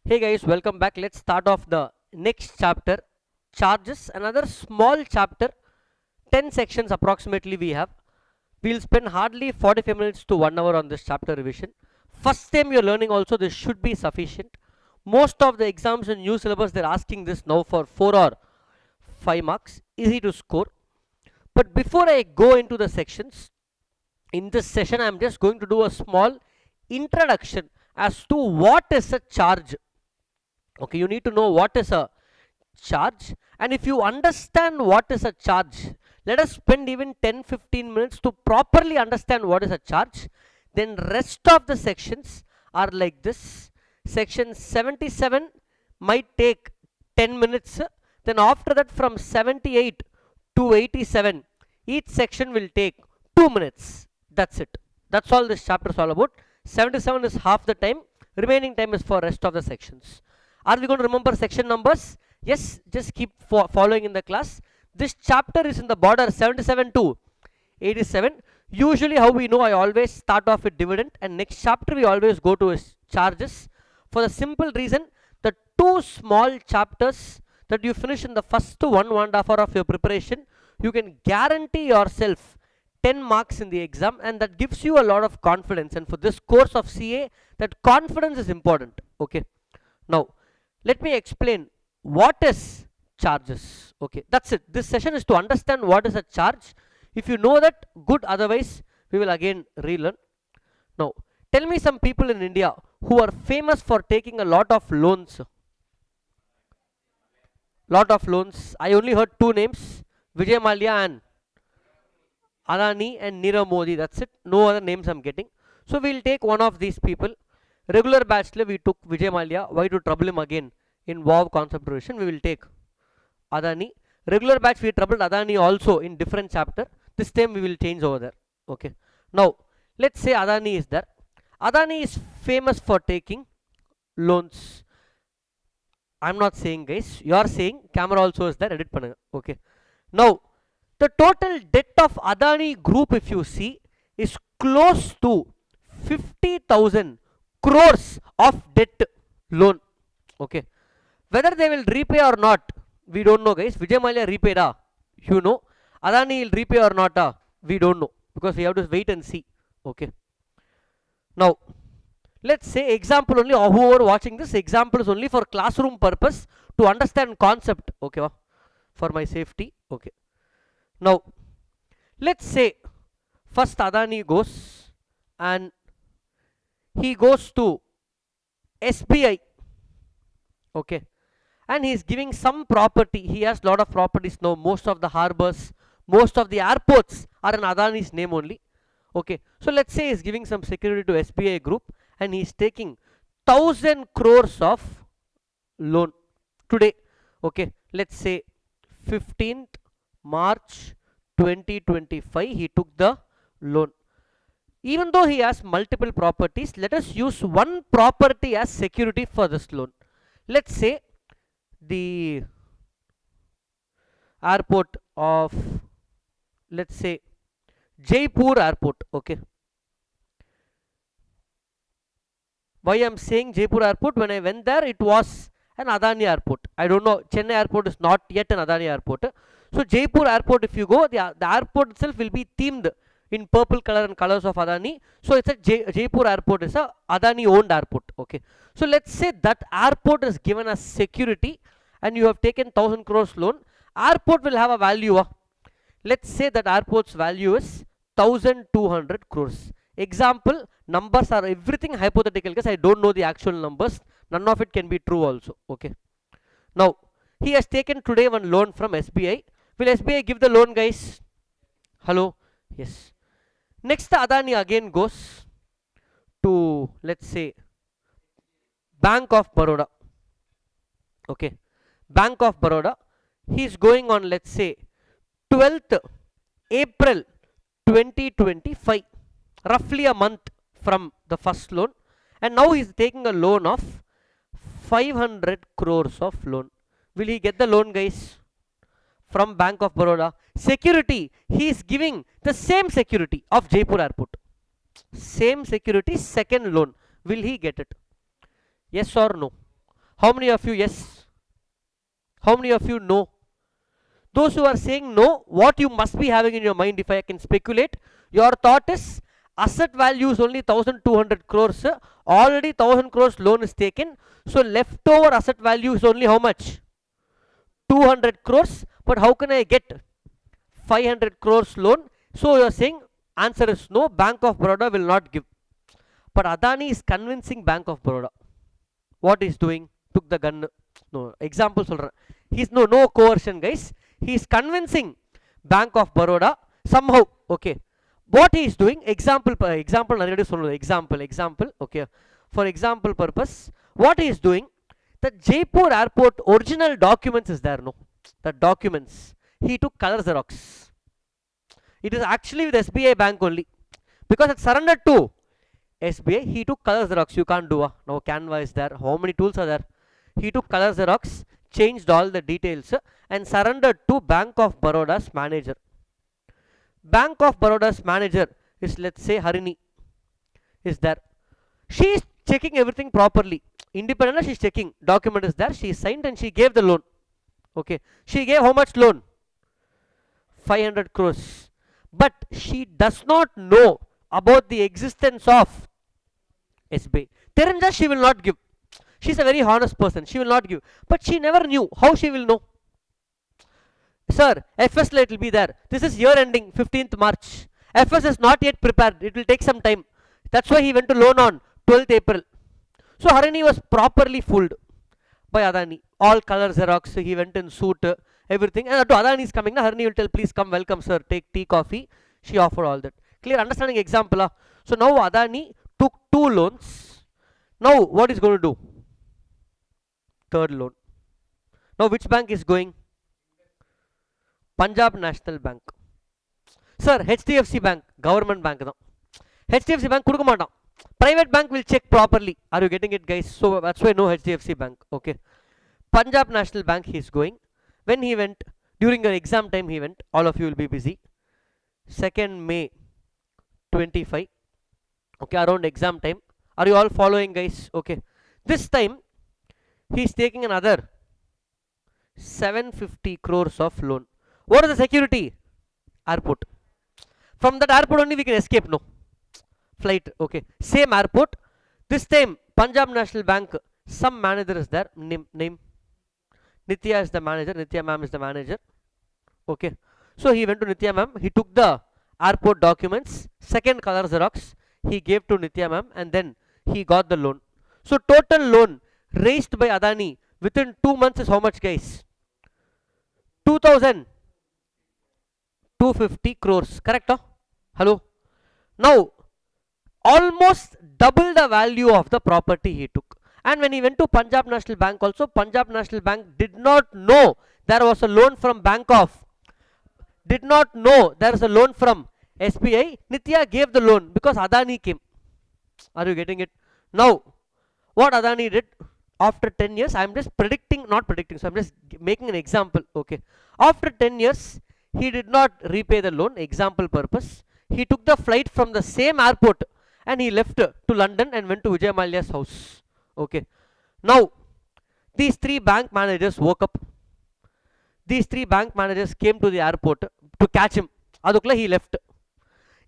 Hey guys, welcome back. Let's start off the next chapter, charges. Another small chapter, 10 sections approximately we have. We'll spend hardly 45 minutes to 1 hour on this chapter revision. First time you're learning also, this should be sufficient. Most of the exams in new syllabus, they're asking this now for 4 or 5 marks. Easy to score. But before I go into the sections, in this session, I'm just going to do a small introduction as to what is a charge. Okay, you need to know what is a charge, and if you understand what is a charge, let us spend even 10-15 minutes to properly understand what is a charge. Then rest of the sections are like this. Section 77 might take 10 minutes, then after that from 78 to 87 each section will take 2 minutes. That's it. That's all this chapter is all about. 77 is half the time, remaining time is for rest of the sections. Are we going to remember section numbers? Yes, just keep following in the class. This chapter is in the border 77 to 87. Usually how we know, I always start off with dividend, and next chapter we always go to charges, for the simple reason the two small chapters that you finish in the first 1.5 hour of your preparation, you can guarantee yourself 10 marks in the exam, and that gives you a lot of confidence. And for this course of CA, that confidence is important. Okay, now let me explain what is charges. Okay, that's it. This session is to understand what is a charge. If you know that, good. Otherwise we will again relearn. Now tell me some people in India who are famous for taking a lot of loans. I only heard two names, Vijay Mallya and Adani and Nirav Modi. That's it. No other names I'm getting. So we'll take one of these people. Regular bachelor we took Vijay Mallya. Why to trouble him again in WoW concept revision? We will take Adani. Regular batch we troubled Adani also in different chapter. This time we will change over there. Okay. Now let's say Adani is there. Adani is famous for taking loans. I'm not saying, guys. You are saying. Camera also is there. Edit panunga. Okay. Now the total debt of Adani group, if you see, is close to 50,000 crores of debt loan. Okay, whether they will repay or not, we don't know, guys. Vijay Mallya repaid, you know. Adani will repay or not, we don't know, because we have to wait and see. Okay, now let's say example only, or whoever watching this example is only for classroom purpose to understand concept. Okay, for my safety. Okay, now let's say first Adani goes and he goes to SBI. Okay, and he is giving some property. He has lot of properties now. Most of the harbors, most of the airports are in Adani's name only. Okay, so let's say he is giving some security to SBI group, and he is taking 1,000 crores of loan today. Okay, let's say 15th March 2025 he took the loan. Even though he has multiple properties, let us use one property as security for this loan. Let's say the airport of, let's say, Jaipur airport. Okay, why I'm saying Jaipur airport? When I went there, it was an Adani airport. I don't know, Chennai airport is not yet an Adani airport. So Jaipur airport, if you go, the airport itself will be themed in purple color and colors of Adani. So it's a Jaipur airport is a Adani owned airport. Okay, so let's say that airport is given as security, and you have taken 1,000 crores loan. Airport will have a value. Let's say that airport's value is 1,200 crores. Example, numbers are everything hypothetical, because I don't know the actual numbers. None of it can be true also. Okay, now he has taken today one loan from SBI. Will SBI give the loan, guys? Hello? Yes. Next Adani again goes to, let's say, Bank of Baroda. Okay, Bank of Baroda. He is going on, let's say, 12th April 2025, roughly a month from the first loan, and now he is taking a loan of 500 crores of loan. Will he get the loan, guys? From Bank of Baroda. Security, he is giving the same security of Jaipur airport. Same security, second loan. Will he get it? Yes or no? How many of you yes? How many of you no? Those who are saying no, what you must be having in your mind, if I can speculate, your thought is asset value is only 1200 crores. Already 1000 crores loan is taken. So leftover asset value is only how much? 200 crores. But how can I get 500 crores loan? So you are saying answer is no, Bank of Baroda will not give. But Adani is convincing Bank of Baroda. What is doing? Took the gun. No, example solran. He's no coercion, guys. He is convincing Bank of Baroda somehow. Okay. What he is doing? Example. Example. Okay. For example purpose, what he is doing? The Jaipur airport original documents is there. No, the documents. He took color xerox. It is actually with SBI Bank only, because it surrendered to SBI. He took color xerox. You can't do. Now Canva is there. How many tools are there? He took color xerox, changed all the details, and surrendered to Bank of Baroda's manager. Bank of Baroda's manager is, let's say, Harini is there. She is checking everything properly. Independently, she is checking. Document is there. She signed and she gave the loan. Okay. She gave how much loan? 500 crores. But she does not know about the existence of SBI. Teranja she will not give. She's a very honest person. She will not give. But she never knew. How she will know? Sir, FS it will be there. This is year ending 15th March. FS is not yet prepared. It will take some time. That's why he went to loan on 12th April. So Harini was properly fooled by Adani. All color xerox. He went in suit, everything. And to Adani is coming. Harini will tell, please come, welcome sir, take tea, coffee. She offered all that. Clear understanding example. So now Adani took 2 loans. Now what is going to do? Third loan. Now which bank is going? Punjab National Bank. Sir, HDFC Bank, government bank. HDFC Bank kudukka maataan. Private bank will check properly. Are you getting it, guys? So that's why no HDFC Bank. Okay. Punjab National Bank he is going. When he went, during your exam time he went. All of you will be busy. 2nd May 25. Okay, around exam time. Are you all following, guys? Okay. This time he is taking another 750 crores of loan. What is the security? Airport. From that airport only we can escape. No. Flight. Okay. Same airport. This time Punjab National Bank, some manager is there. Name. Nitya is the manager. Nitya ma'am is the manager. Okay. So he went to Nitya ma'am. He took the airport documents. Second color xerox. He gave to Nitya ma'am and then he got the loan. So total loan raised by Adani within 2 months is how much, guys? 2,250 crores. Correct? Hello? Now, almost double the value of the property he took. And when he went to Punjab National Bank also, Punjab National Bank did not know there was a loan from did not know there is a loan from SBI. Nitya gave the loan because Adani came. Are you getting it? Now, what Adani did after 10 years, I am just not predicting, so I am just making an example. Okay. After 10 years, he did not repay the loan, example purpose. He took the flight from the same airport and he left to London and went to Vijay Mallya's house. Okay. Now, these 3 bank managers woke up. These 3 bank managers came to the airport to catch him. Adukla he left.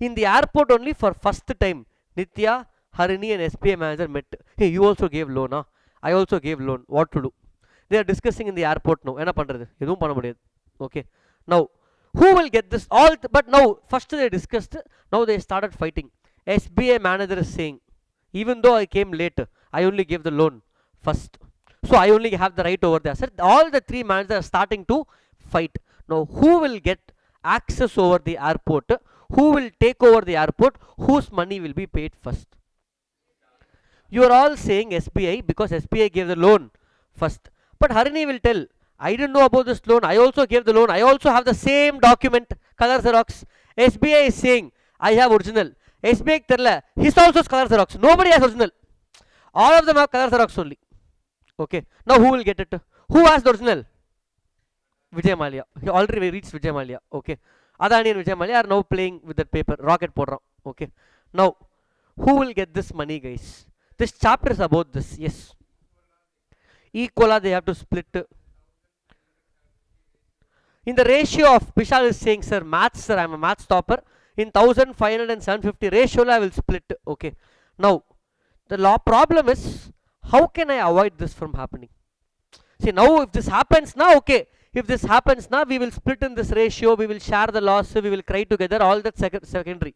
In the airport only for first time, Nitya, Harini and SBI manager met. Hey, you also gave loan, huh? I also gave loan. What to do? They are discussing in the airport now. Enna pandrathu? Edhum panna mudiyadhu. Okay. Now, who will get this? But now, first they discussed. Now they started fighting. SBI manager is saying, even though I came late, I only gave the loan first. So I only have the right over the asset. All the 3 managers are starting to fight. Now, who will get access over the airport? Who will take over the airport? Whose money will be paid first? You are all saying SBI because SBI gave the loan first. But Harini will tell, I didn't know about this loan. I also gave the loan. I also have the same document, color xerox. SBI is saying, I have original. SBI terla, his also is color xerox. Nobody has original. All of them have color xerox only. Okay. Now who will get it? Who has the original? Vijay Mallya. He already reached Vijay Mallya. Okay. Adani and Vijay Mallya are now playing with that paper. Rocket podram. Okay. Now, who will get this money, guys? This chapter is about this. Yes. Equal, they have to split. In the ratio of, Vishal is saying, sir, maths, sir, I am a maths topper. In 1500 and 750 ratio, I will split. Okay. Now, the law problem is, how can I avoid this from happening? See, now if this happens now, okay. If this happens now, we will split in this ratio, we will share the loss, we will cry together, all that secondary.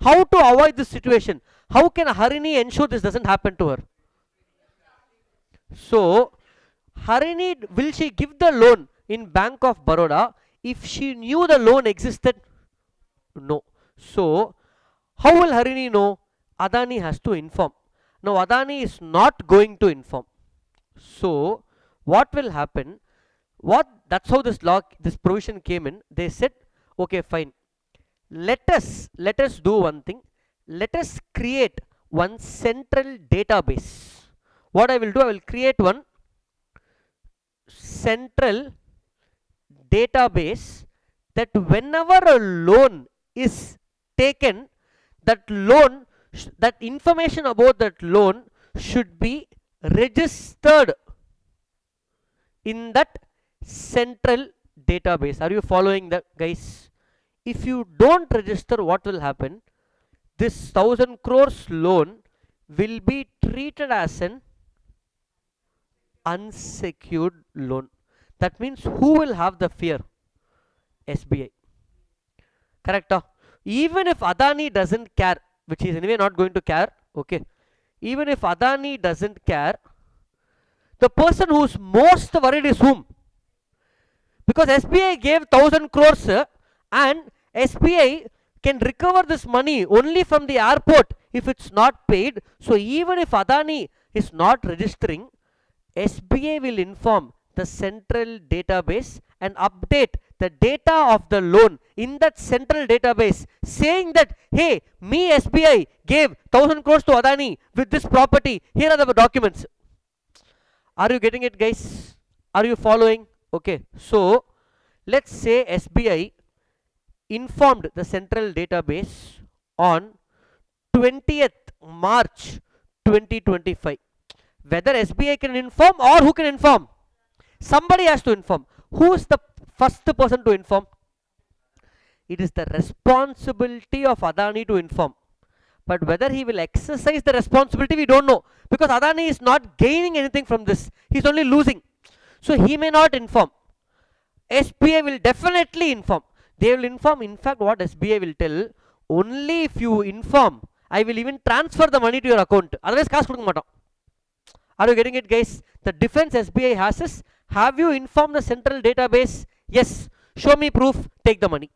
How to avoid this situation? How can Harini ensure this doesn't happen to her? So, Harini, will she give the loan in Bank of Baroda if she knew the loan existed? No. So, how will Harini know? Adani has to inform. Now, Adani is not going to inform. So, what will happen? That's how this provision came in. They said, okay, fine. Let us do one thing. Let us create one central database. What I will do, I will create one central database that whenever a loan is taken, that information about that loan should be registered in that central database. Are you following that, guys? If you don't register, what will happen? This 1000 crores loan will be treated as an unsecured loan. That means who will have the fear? SBI. Correct? Even if Adani doesn't care, which is anyway not going to care, okay. Even if Adani doesn't care, the person who's most worried is whom? Because SBI gave 1000 crores and SBI can recover this money only from the airport if it's not paid. So even if Adani is not registering, SBI will inform the central database and update the data of the loan in that central database, saying that, hey, me SBI gave 1000 crores to Adani with this property. Here are the documents. Are you getting it, guys? Are you following? Okay. So let's say SBI informed the central database on 20th March 2025. Whether SBI can inform or who can inform? Somebody has to inform. Who is the first person to inform? It is the responsibility of Adani to inform. But whether he will exercise the responsibility, we don't know. Because Adani is not gaining anything from this. He is only losing. So he may not inform. SBI will definitely inform. They will inform. In fact, what SBI will tell, only if you inform, I will even transfer the money to your account. Otherwise, cash kudukka matom. Are you getting it, guys? The defense SBI has is, have you informed the central database? Yes. Show me proof, take the money.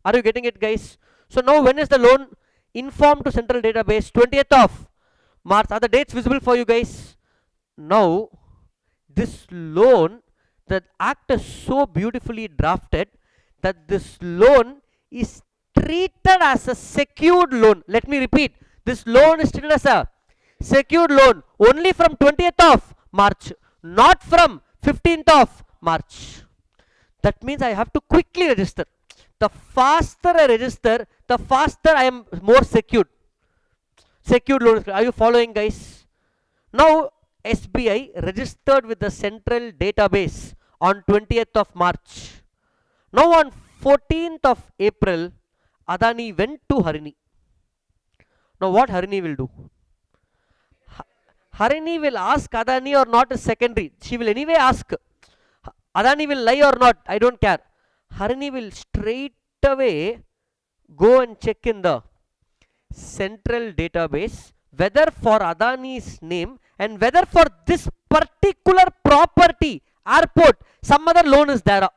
Are you getting it, guys? So now when is the loan informed to central database? 20th of March. Are the dates visible for you guys? Now, this loan, the act is so beautifully drafted that this loan is treated as a secured loan. Let me repeat. This loan is treated as a secured loan only from 20th of March, not from 15th of March. That means I have to quickly register. The faster I register, the faster I am more secured. Secured loan. Are you following, guys? Now, SBI registered with the central database on 20th of March. Now on 14th of April, Adani went to Harini. Now what Harini will do? Harini will ask Adani or not is secondary. She will anyway ask. Adani will lie or not, I don't care. Harini will straight away go and check in the central database whether for Adani's name and whether for this particular property, airport, some other loan is there.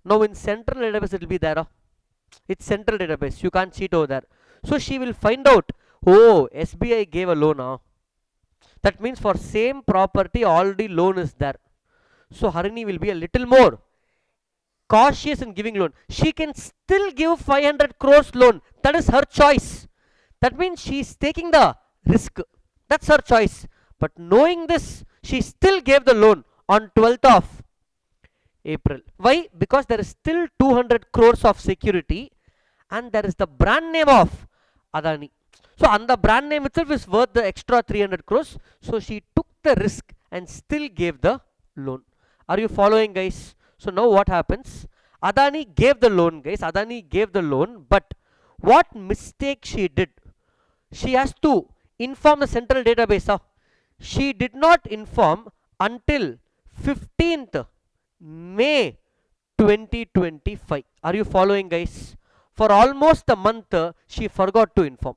Now in central database it will be there. It's central database. You can't cheat over there. So she will find out, oh, SBI gave a loan. That means for same property already loan is there. So Harini will be a little more cautious in giving loan. She can still give 500 crores loan. That is her choice. That means she is taking the risk. That's her choice. But knowing this, she still gave the loan on 12th of April. Why? Because there is still 200 crores of security and there is the brand name of Adani. So, and the brand name itself is worth the extra 300 crores. So, she took the risk and still gave the loan. Are you following, guys? So now what happens? Adani gave the loan, guys. Adani gave the loan, but what mistake she did? She has to inform the central database. She did not inform until 15th May 2025. Are you following, guys? For almost a month, she forgot to inform.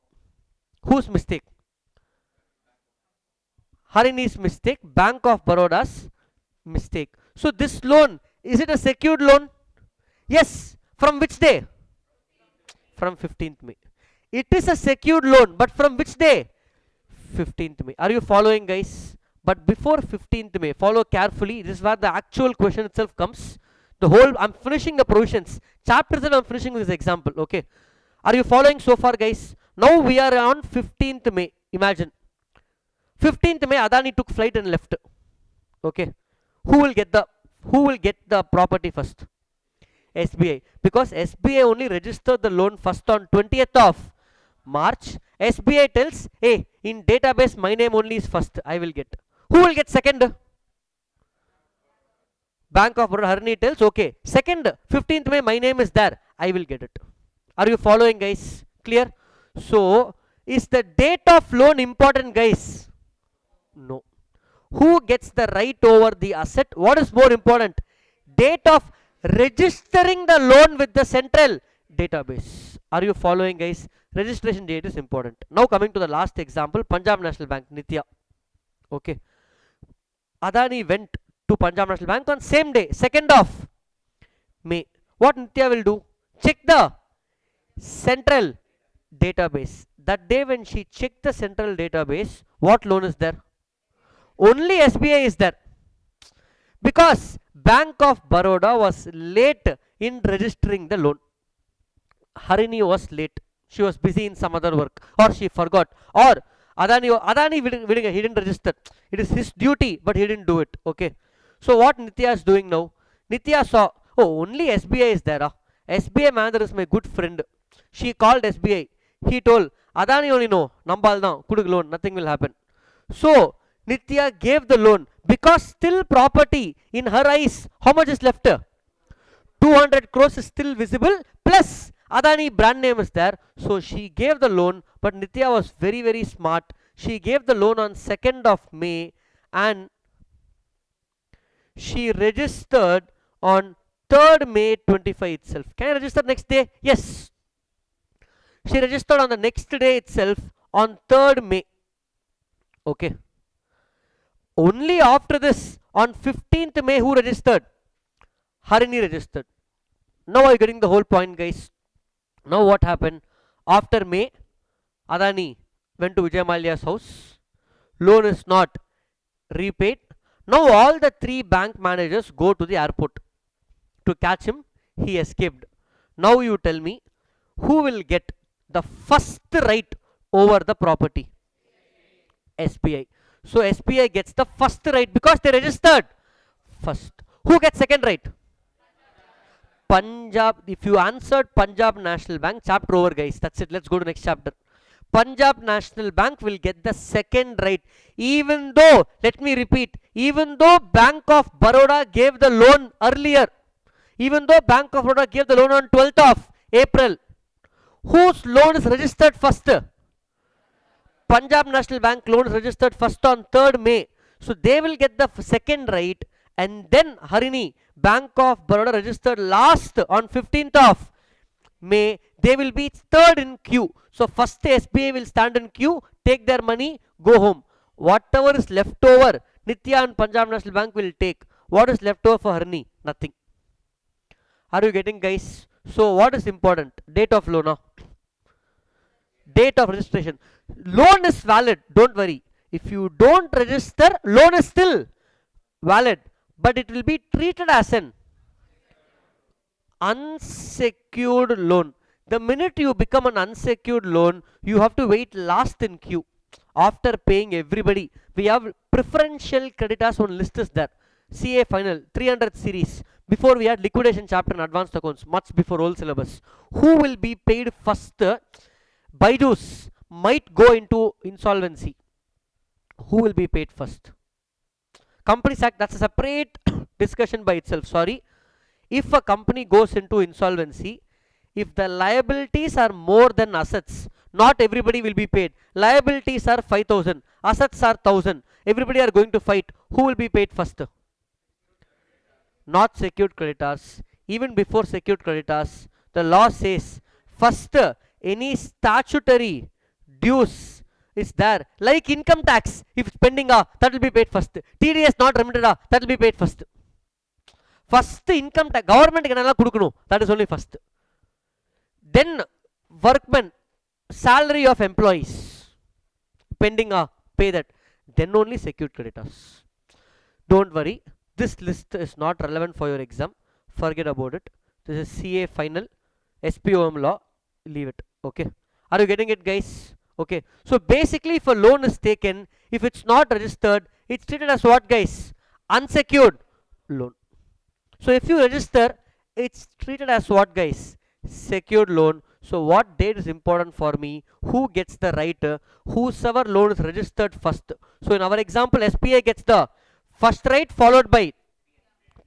Whose mistake? Harini's mistake, Bank of Baroda's mistake. So this loan, is it a secured loan? Yes. From which day? From 15th May. It is a secured loan, but from which day? 15th May. Are you following, guys? But before 15th May, follow carefully. This is where the actual question itself comes. The whole, I'm finishing the provisions. Chapters that I'm finishing with this example. Okay. Are you following so far, guys? Now we are on 15th May. Imagine. 15th May, Adani took flight and left. Okay. Who will get the property first? SBI. Because SBI only registered the loan first on 20th of March. SBI tells, hey, in database my name only is first. I will get. Who will get second? Bank of Baroda. Harini tells, okay, second 15th May my name is there. I will get it. Are you following, guys? Clear? So, is the date of loan important, guys? No. Who gets the right over the asset? What is more important? Date of registering the loan with the central database. Are you following, guys? Registration date is important. Now coming to the last example, Punjab National Bank, Nitya. Okay. Adani went to Punjab National Bank on same day, 2nd of May. What Nitya will do? Check the central database. That day when she checked the central database, what loan is there? Only SBI is there. Because Bank of Baroda was late in registering the loan. Harini was late. She was busy in some other work, or she forgot, or Adani he didn't register. It is his duty, but he didn't do it. Okay. So what Nitya is doing now? Nitya saw, oh, only SBI is there. SBI manager is my good friend. She called SBI. He told, Adani only no, Nambal now, kuduk loan, nothing will happen. So Nitya gave the loan because still property in her eyes. How much is left? 200 crores is still visible, plus Adani brand name is there. So she gave the loan, but Nitya was very, very smart. She gave the loan on 2nd of May and she registered on 3rd May 25 itself. Can I register next day? Yes. She registered on the next day itself on 3rd May. Okay. Only after this, on 15th May, who registered? Harini registered. Now are you getting the whole point, guys? Now what happened? After May, Adani went to Vijay Mallya's house. Loan is not repaid. Now all the 3 bank managers go to the airport to catch him. He escaped. Now you tell me, who will get the first right over the property? SBI. So SBI gets the first right because they registered first. Who gets second right? Punjab. If you answered Punjab National Bank, chapter over, guys. That's it. Let's go to next chapter. Punjab National Bank will get the second right. Even though, let me repeat, even though Bank of Baroda gave the loan earlier, even though Bank of Baroda gave the loan on 12th of April, whose loan is registered first? Punjab National Bank loan is registered first on 3rd May. So they will get the second right, and then Harini, Bank of Baroda registered last on 15th of May. They will be third in queue. So first SBI will stand in queue, take their money, go home. Whatever is left over, Nitya and Punjab National Bank will take. What is left over for Harini? Nothing. Are you getting, guys? So what is important? Date of loan. Date of registration. Loan is valid, don't worry. If you don't register, loan is still valid, but it will be treated as an unsecured loan. The minute you become an unsecured loan, you have to wait last in queue after paying everybody. We have preferential creditors on list is there. CA final 300 series. Before we had liquidation chapter in advanced accounts, much before old syllabus. Who will be paid first? Byju's might go into insolvency. Who will be paid first? Companies Act, that's a separate discussion by itself. Sorry. If a company goes into insolvency, if the liabilities are more than assets, not everybody will be paid. Liabilities are 5,000, assets are 1,000. Everybody are going to fight. Who will be paid first? Not secured creditors. Even before secured creditors, the law says first any statutory dues is there, like income tax. If it's pending, that will be paid first. TDS not remitted, that will be paid first. First income tax, government என்னெல்லாம் கொடுக்கணும், that is only first. Then workmen, salary of employees pending, pay that. Then only secured creditors. Don't worry, this list is not relevant for your exam. Forget about it. This is CA final, SPOM law. Leave it. Okay. Are you getting it, guys? Okay. So basically, if a loan is taken, if it's not registered, it's treated as what, guys? Unsecured loan. So if you register, it's treated as what, guys? Secured loan. So what date is important for me? Who gets the right? Whosoever loan is registered first. So in our example, SPA gets the first right, followed by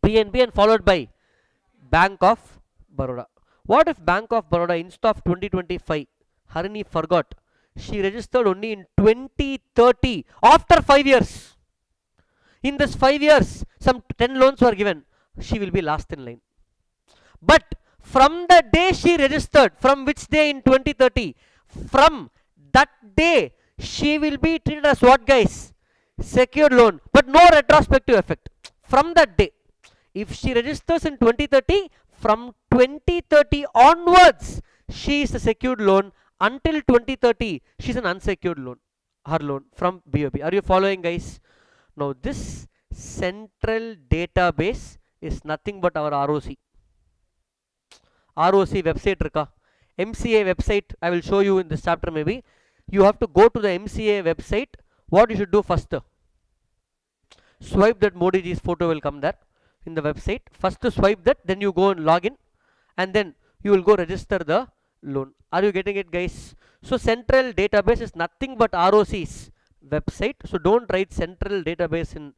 PNB and followed by Bank of Baroda. What if Bank of Baroda instead of 2025, Harini forgot, she registered only in 2030, after 5 years. In this 5 years, some 10 loans were given. She will be last in line. But from the day she registered, from which day in 2030, from that day she will be treated as what, guys? Secured loan, but no retrospective effect. From that day, if she registers in 2030, from 2030 onwards, she is a secured loan. Until 2030, she is an unsecured loan, her loan from BOB. Are you following, guys? Now this central database is nothing but our ROC. ROC website irka. MCA website, I will show you in this chapter maybe. You have to go to the MCA website. What you should do first? Swipe that Modi ji's photo will come there in the website. First swipe that, then you go and log in, and then you will go register the loan. Are you getting it, guys? So central database is nothing but ROC's website. So don't write central database in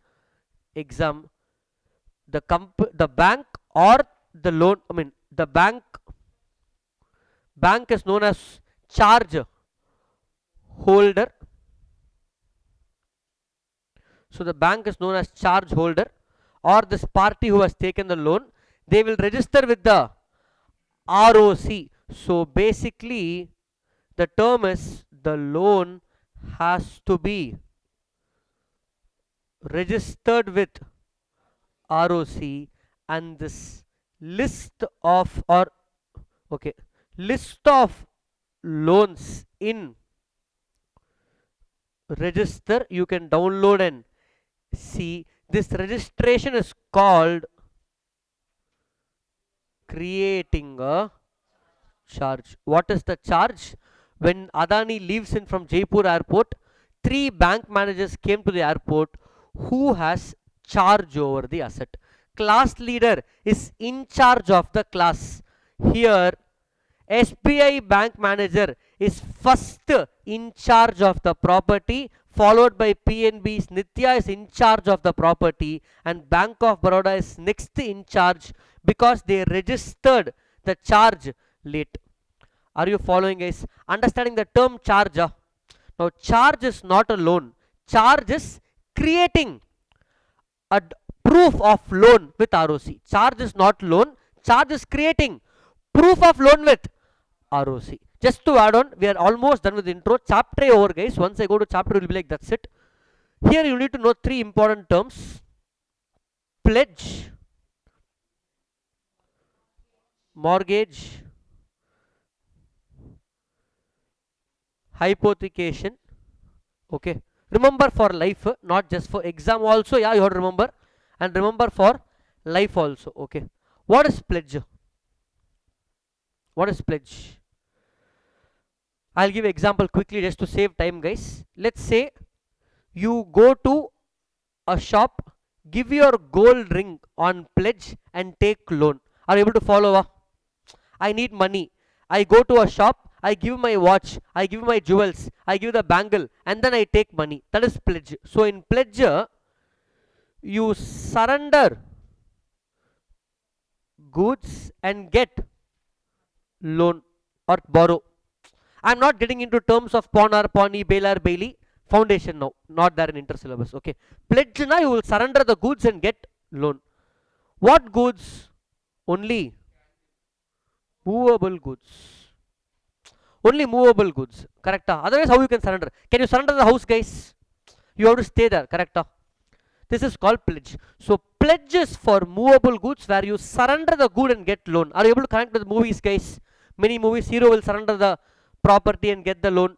exam. The bank or the loan, I mean the bank is known as charge holder. So the bank is known as charge holder, or this party who has taken the loan, they will register with the ROC. So basically the term is the loan has to be registered with ROC, and this list of loans in register you can download and see. This registration is called creating a charge. What is the charge? When Adani leaves in from Jaipur airport, 3 bank managers came to the airport. Who has charge over the asset? Class leader is in charge of the class. Here SBI bank manager is first in charge of the property, followed by PNB's Nitya is in charge of the property, and Bank of Baroda is next in charge because they registered the charge late. Are you following, guys? Understanding the term charge? Now charge is not a loan. Charge is creating a proof of loan with ROC. Charge is not loan. Charge is creating proof of loan with ROC. Just to add on, we are almost done with the intro. Chapter over, guys. Once I go to chapter, it will be like that's it. Here you need to know 3 important terms: pledge, mortgage, hypothecation. Okay. Remember for life, not just for exam also. Yeah, you have to remember. And remember for life also. Okay. What is pledge? What is pledge? I'll give example quickly just to save time, guys. Let's say you go to a shop, give your gold ring on pledge and take loan. Are you able to follow? I need money. I go to a shop, I give my watch, I give my jewels, I give the bangle, and then I take money. That is pledge. So in pledge, You surrender goods and get loan or borrow. I'm not getting into terms of pawn or pawnee, bail or bailey. Foundation now, not there in inter-syllabus. Okay. Pledge na, you will surrender the goods and get loan. What goods? Only movable goods. Only movable goods. Correct? Otherwise, how you can surrender? Can you surrender the house, guys? You have to stay there. Correct? This is called pledge. So pledge is for movable goods where you surrender the good and get loan. Are you able to connect with movies, guys? Many movies, hero will surrender the property and get the loan.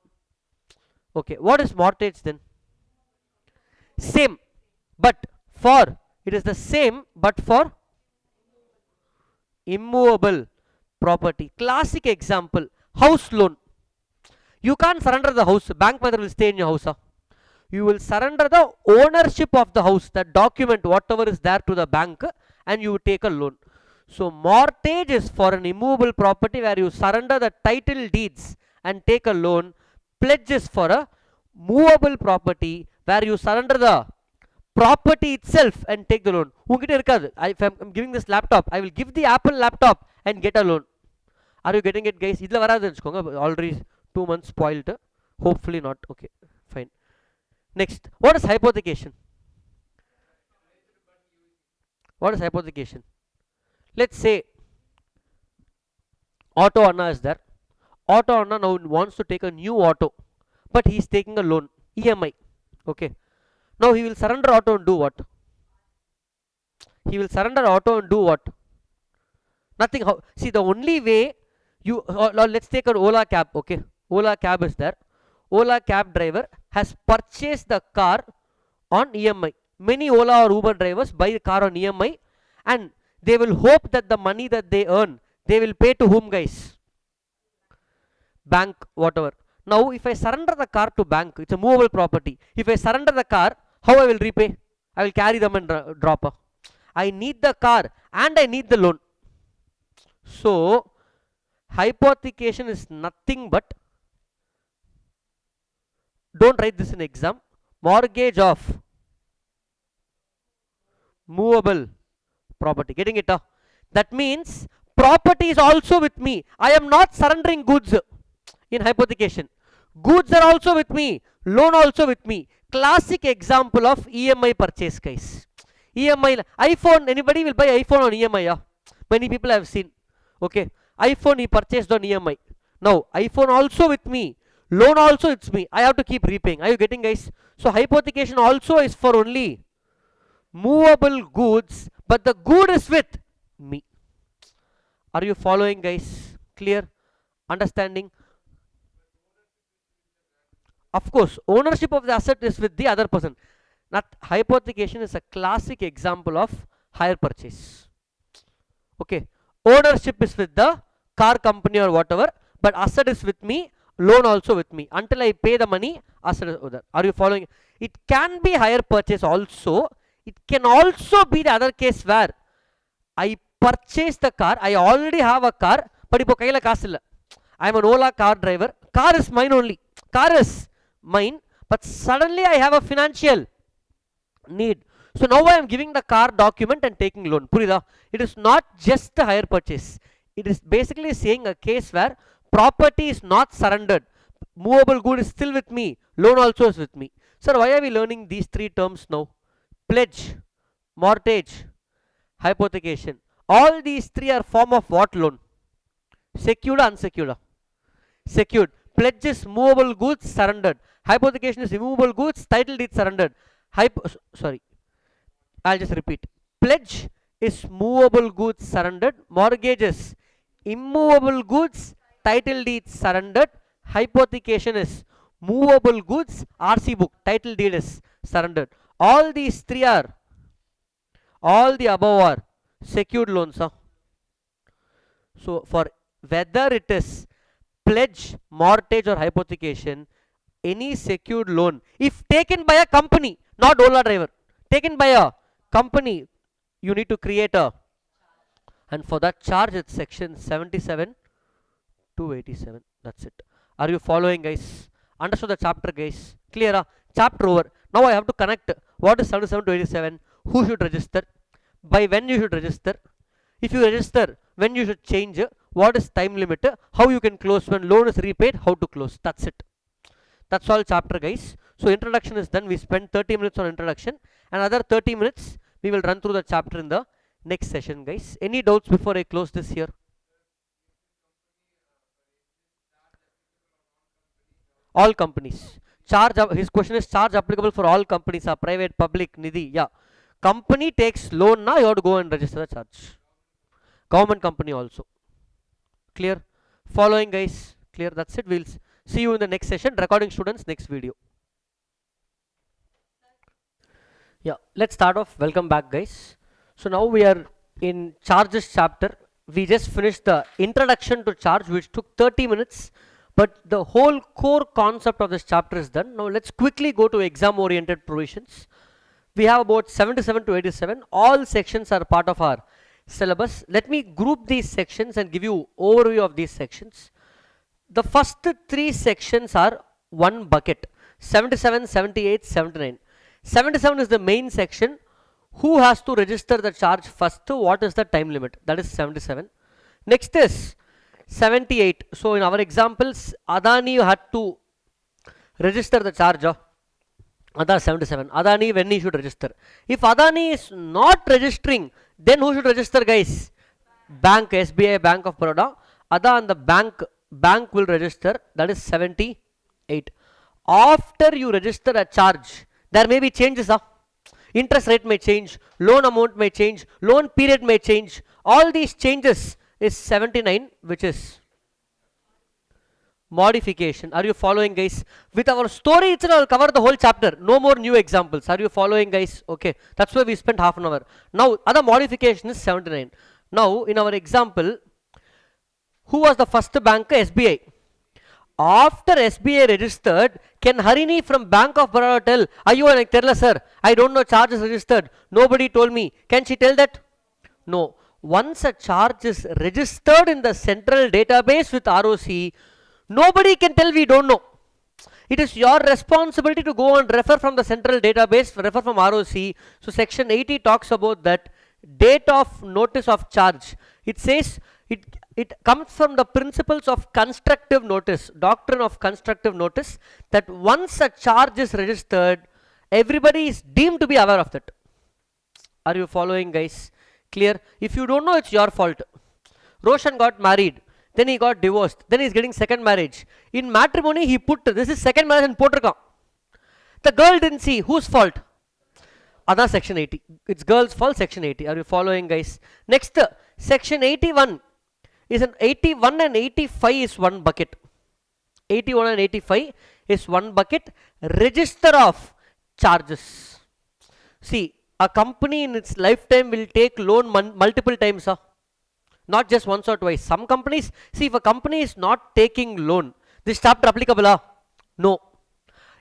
Okay, what is mortgage then? Same, but for, it is the same but for immovable property. Classic example, house loan. You can't surrender the house. Bank mother will stay in your house. You will surrender the ownership of the house, the document, whatever is there, to the bank, and you take a loan. So mortgage is for an immovable property where you surrender the title deeds and take a loan. Pledge is for a movable property where you surrender the property itself and take the loan. If I'm giving this laptop, I will give the Apple laptop and get a loan. Are you getting it, guys? Already 2 months spoiled. Hopefully not. Okay, fine. Next, what is hypothecation? What is hypothecation? Let's say Auto Anna is there. Auto Anna now wants to take a new auto, but he is taking a loan, EMI. Okay. Now he will surrender auto and do what? He will surrender auto and do what? Nothing. How? See, the only way you, let's take an Ola cab. Okay. Ola cab is there. Ola cab driver has purchased the car on EMI. Many Ola or Uber drivers buy the car on EMI, and they will hope that the money that they earn, they will pay to whom, guys? Bank, whatever. Now, if I surrender the car to bank, it's a movable property. If I surrender the car, how I will repay? I will carry them and drop. I need the car and I need the loan. So, hypothecation is nothing but, don't write this in exam, mortgage of movable property. Getting it? That means property is also with me. I am not surrendering goods in hypothecation. Goods are also with me. Loan also with me. Classic example of EMI purchase, guys. EMI, iPhone, anybody will buy iPhone on EMI? Many people have seen. Okay. iPhone he purchased on EMI. Now, iPhone also with me. Loan also it's me. I have to keep repaying. Are you getting, guys? So, hypothecation also is for only movable goods, but the good is with me. Are you following, guys? Clear? Understanding? Of course, ownership of the asset is with the other person. Not hypothecation is a classic example of hire purchase. Okay, ownership is with the car company or whatever, but asset is with me, loan also with me. Until I pay the money, asset is there. Are you following? It can be hire purchase also. It can also be the other case where I purchase the car, I already have a car, but ipo kaila kaas illa. I am an Ola car driver. Car is mine only. Car is mine, but suddenly I have a financial need. So now I am giving the car document and taking loan. Purida. It is not just a hire purchase. It is basically saying a case where property is not surrendered. Movable good is still with me. Loan also is with me. Sir, why are we learning these three terms now? Pledge, mortgage, hypothecation. All these three are form of what loan? Secured, unsecured? Secured. Pledge is movable goods surrendered. Hypothecation is immovable goods, title deed surrendered. I'll just repeat. Pledge is movable goods surrendered. Mortgage is immovable goods, title deed surrendered. Hypothecation is movable goods, RC book, title deed is surrendered. All these three are, all the above are secured loans. So for whether it is pledge, mortgage or hypothecation, any secured loan, if taken by a company, not Ola driver, taken by a company, you need to create a, and for that charge it's section 77 to 87. That's it. Are you following, guys? Understood the chapter, guys? Clear? Chapter over. Now I have to connect what is 77 to 87. who should register, by when you should register, if you register, when you should change, what is time limit, how you can close when loan is repaid, how to close. That's it. That's all chapter, guys. So introduction is done. We spent 30 minutes on introduction. Another 30 minutes we will run through the chapter in the next session, guys. Any doubts before I close this here? All companies. Charge. His question is charge applicable for all companies, are private, public, nidhi. Yeah. Company takes loan now, you have to go and register the charge. Government company also. Clear? Following, guys. Clear? That's it. We'll see you in the next session. Recording students, next video. Yeah, let's start off. Welcome back, guys. So now we are in charges chapter. We just finished the introduction to charge, which took 30 minutes, but the whole core concept of this chapter is done. Now let's quickly go to exam oriented provisions. We have about 77 to 87. All sections are part of our syllabus. Let me group these sections and give you overview of these sections. The first three sections are one bucket: 77, 78, 79. 77 is the main section. Who has to register the charge first? What is the time limit? That is 77. Next is 78. So in our examples, Adani had to register the charge. That's 77. Adani, when he should register. If Adani is not registering, then who should register, guys? Bank, SBI, Bank of Baroda. Ada and the bank will register. That is 78. After you register a charge, there may be changes. Interest rate may change, loan amount may change, loan period may change. All these changes is 79, which is modification. Are you following, guys? With our story itself, I will cover the whole chapter. No more new examples. Are you following, guys? Okay. That's why we spent half an hour. Now, other modification is 79. Now, in our example, who was the first bank? SBI. After SBI registered, can Harini from Bank of Baroda tell, Ayyo, I tell her, sir, I don't know charge is registered. Nobody told me. Can she tell that? No. Once a charge is registered in the central database with ROC, nobody can tell we don't know. It is your responsibility to go and refer from the central database, refer from ROC. So section 80 talks about that date of notice of charge. It says it comes from the principles of constructive notice, doctrine of constructive notice, that once a charge is registered, everybody is deemed to be aware of that. Are you following, guys? Clear? If you don't know, it's your fault. Roshan got married, then he got divorced, then he's getting second marriage. In matrimony, he put this is second marriage and potrika. The girl didn't see. Whose fault? Other section 80. It's girl's fault, section 80. Are you following, guys? Next, section 81 is an 81 and 85 is one bucket. 81 and 85 is one bucket. Register of charges. See, a company in its lifetime will take loan multiple times. Not just once or twice. Some companies, see, if a company is not taking loan, this chapter applicable? No.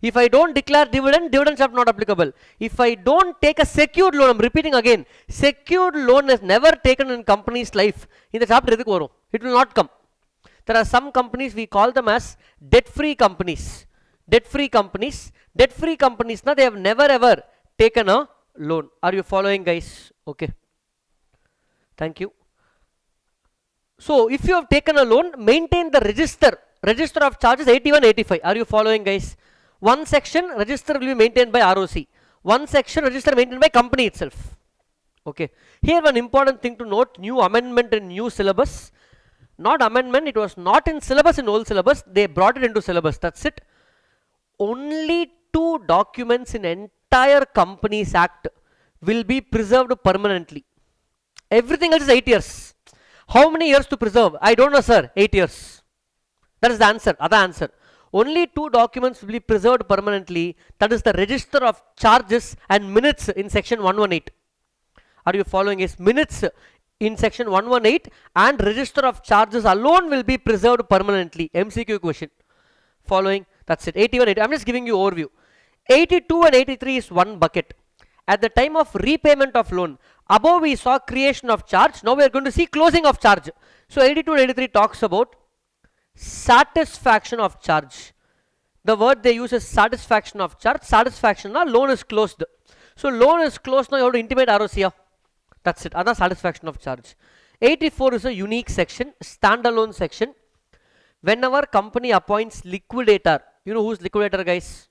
If I don't declare dividend chapter not applicable. If I don't take a secured loan, I'm repeating again, secured loan is never taken in company's life. In the chapter, it will not come. There are some companies, we call them as debt-free companies. Debt-free companies. Debt-free companies, they have never ever taken a loan. Are you following, guys? Okay. Thank you. So, if you have taken a loan, maintain the register. Register of charges 81, 85. Are you following, guys? One section register will be maintained by ROC. One section register maintained by company itself. Okay. Here one important thing to note, new amendment and new syllabus. Not amendment, it was not in syllabus in old syllabus. They brought it into syllabus. That's it. Only 2 documents in entire Companies Act will be preserved permanently. Everything else is 8 years. How many years to preserve? I don't know, sir. 8 years. That is the answer. Other answer. Only 2 documents will be preserved permanently. That is the register of charges and minutes in section 118. Are you following? Is minutes in section 118 and register of charges alone will be preserved permanently. MCQ question. Following. That's it. 81, 80. I'm just giving you overview. 82 and 83 is one bucket. At the time of repayment of loan, above we saw creation of charge. Now we are going to see closing of charge. So 82 and 83 talks about satisfaction of charge. The word they use is satisfaction of charge. Satisfaction, loan is closed. So loan is closed, now you have to intimate ROC. That's it. Other satisfaction of charge. 84 is a unique section, standalone section. Whenever company appoints liquidator, you know who's liquidator, guys?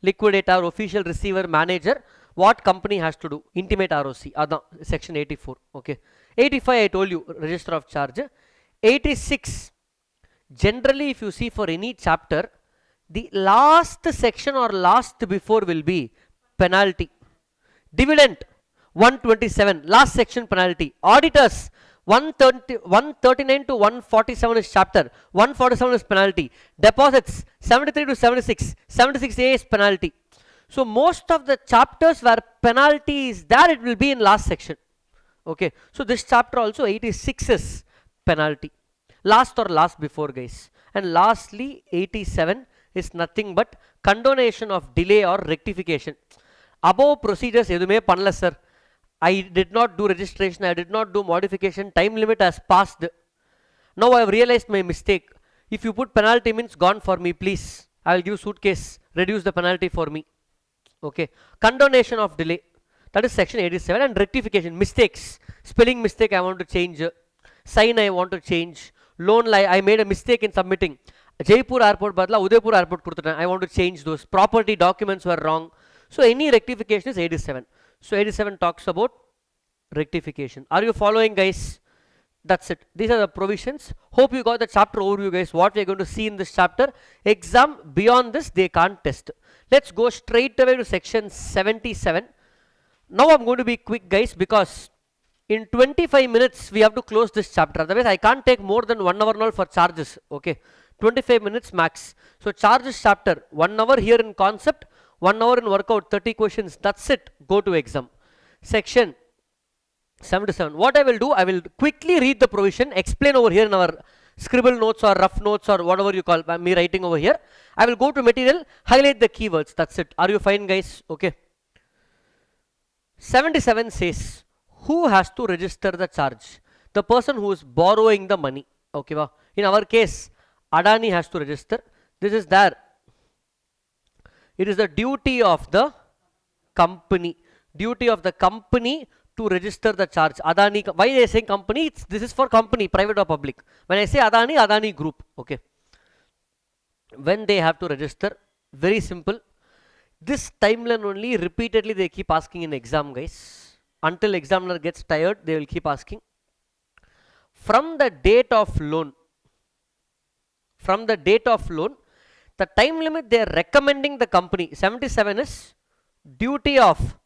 Liquidator, official receiver, manager. What company has to do? Intimate ROC. Adha, section 84. Okay. 85 I told you, register of charge. 86. Generally, if you see for any chapter, the last section or last before will be penalty. Dividend 127, last section penalty. Auditors 139 to 147 is chapter, 147 is penalty. Deposits 73 to 76, 76A is penalty. So most of the chapters where penalty is there, it will be in last section. Okay, so this chapter also 86 is penalty. Last or last before, guys. And lastly 87 is nothing but condonation of delay or rectification. Above procedures edume panla sir. I did not do registration, I did not do modification, time limit has passed. Now I have realized my mistake. If you put penalty means gone for me, please. I will give suitcase, reduce the penalty for me. Okay. Condonation of delay. That is section 87. And rectification, mistakes. Spelling mistake I want to change. Sign I want to change. Loan lie, I made a mistake in submitting. Jaipur airport badla Udaipur airport kurtana. I want to change those. Property documents were wrong. So any rectification is 87. So 87 talks about rectification. Are you following, guys? That's it. These are the provisions. Hope you got the chapter overview, guys. What we are going to see in this chapter. Exam beyond this they can't test. Let's go straight away to section 77. Now I'm going to be quick, guys, because in 25 minutes we have to close this chapter. Otherwise I can't take more than 1 hour now for charges. Okay, 25 minutes max. So charges chapter 1 hour here in concept, 1 hour in workout, 30 questions. That's it. Go to exam. Section 77. What I will do, I will quickly read the provision, explain over here in our scribble notes or rough notes or whatever you call me writing over here. I will go to material, highlight the keywords. That's it. Are you fine, guys? Okay. 77 says, who has to register the charge? The person who is borrowing the money. Okay, wow. In our case, Adani has to register. This is there. It is the duty of the company. Duty of the company to register the charge. Adani, why they say company? This is for company, private or public. When I say Adani, Adani group. Okay. When they have to register, very simple. This timeline only repeatedly they keep asking in exam, guys. Until examiner gets tired, they will keep asking. From the date of loan, the time limit they are recommending the company, 77 is duty of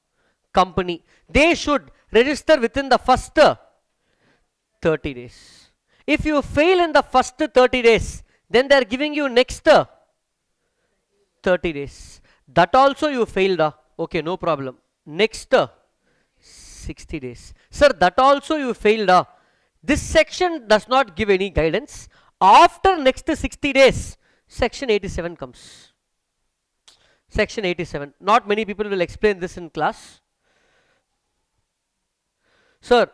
company. They should register within the first 30 days. If you fail in the first 30 days, then they are giving you next 30 days. That also you failed. Okay, no problem. Next 60 days. Sir, that also you failed. This section does not give any guidance. After next 60 days, section 87 comes. Section 87. Not many people will explain this in class. Sir,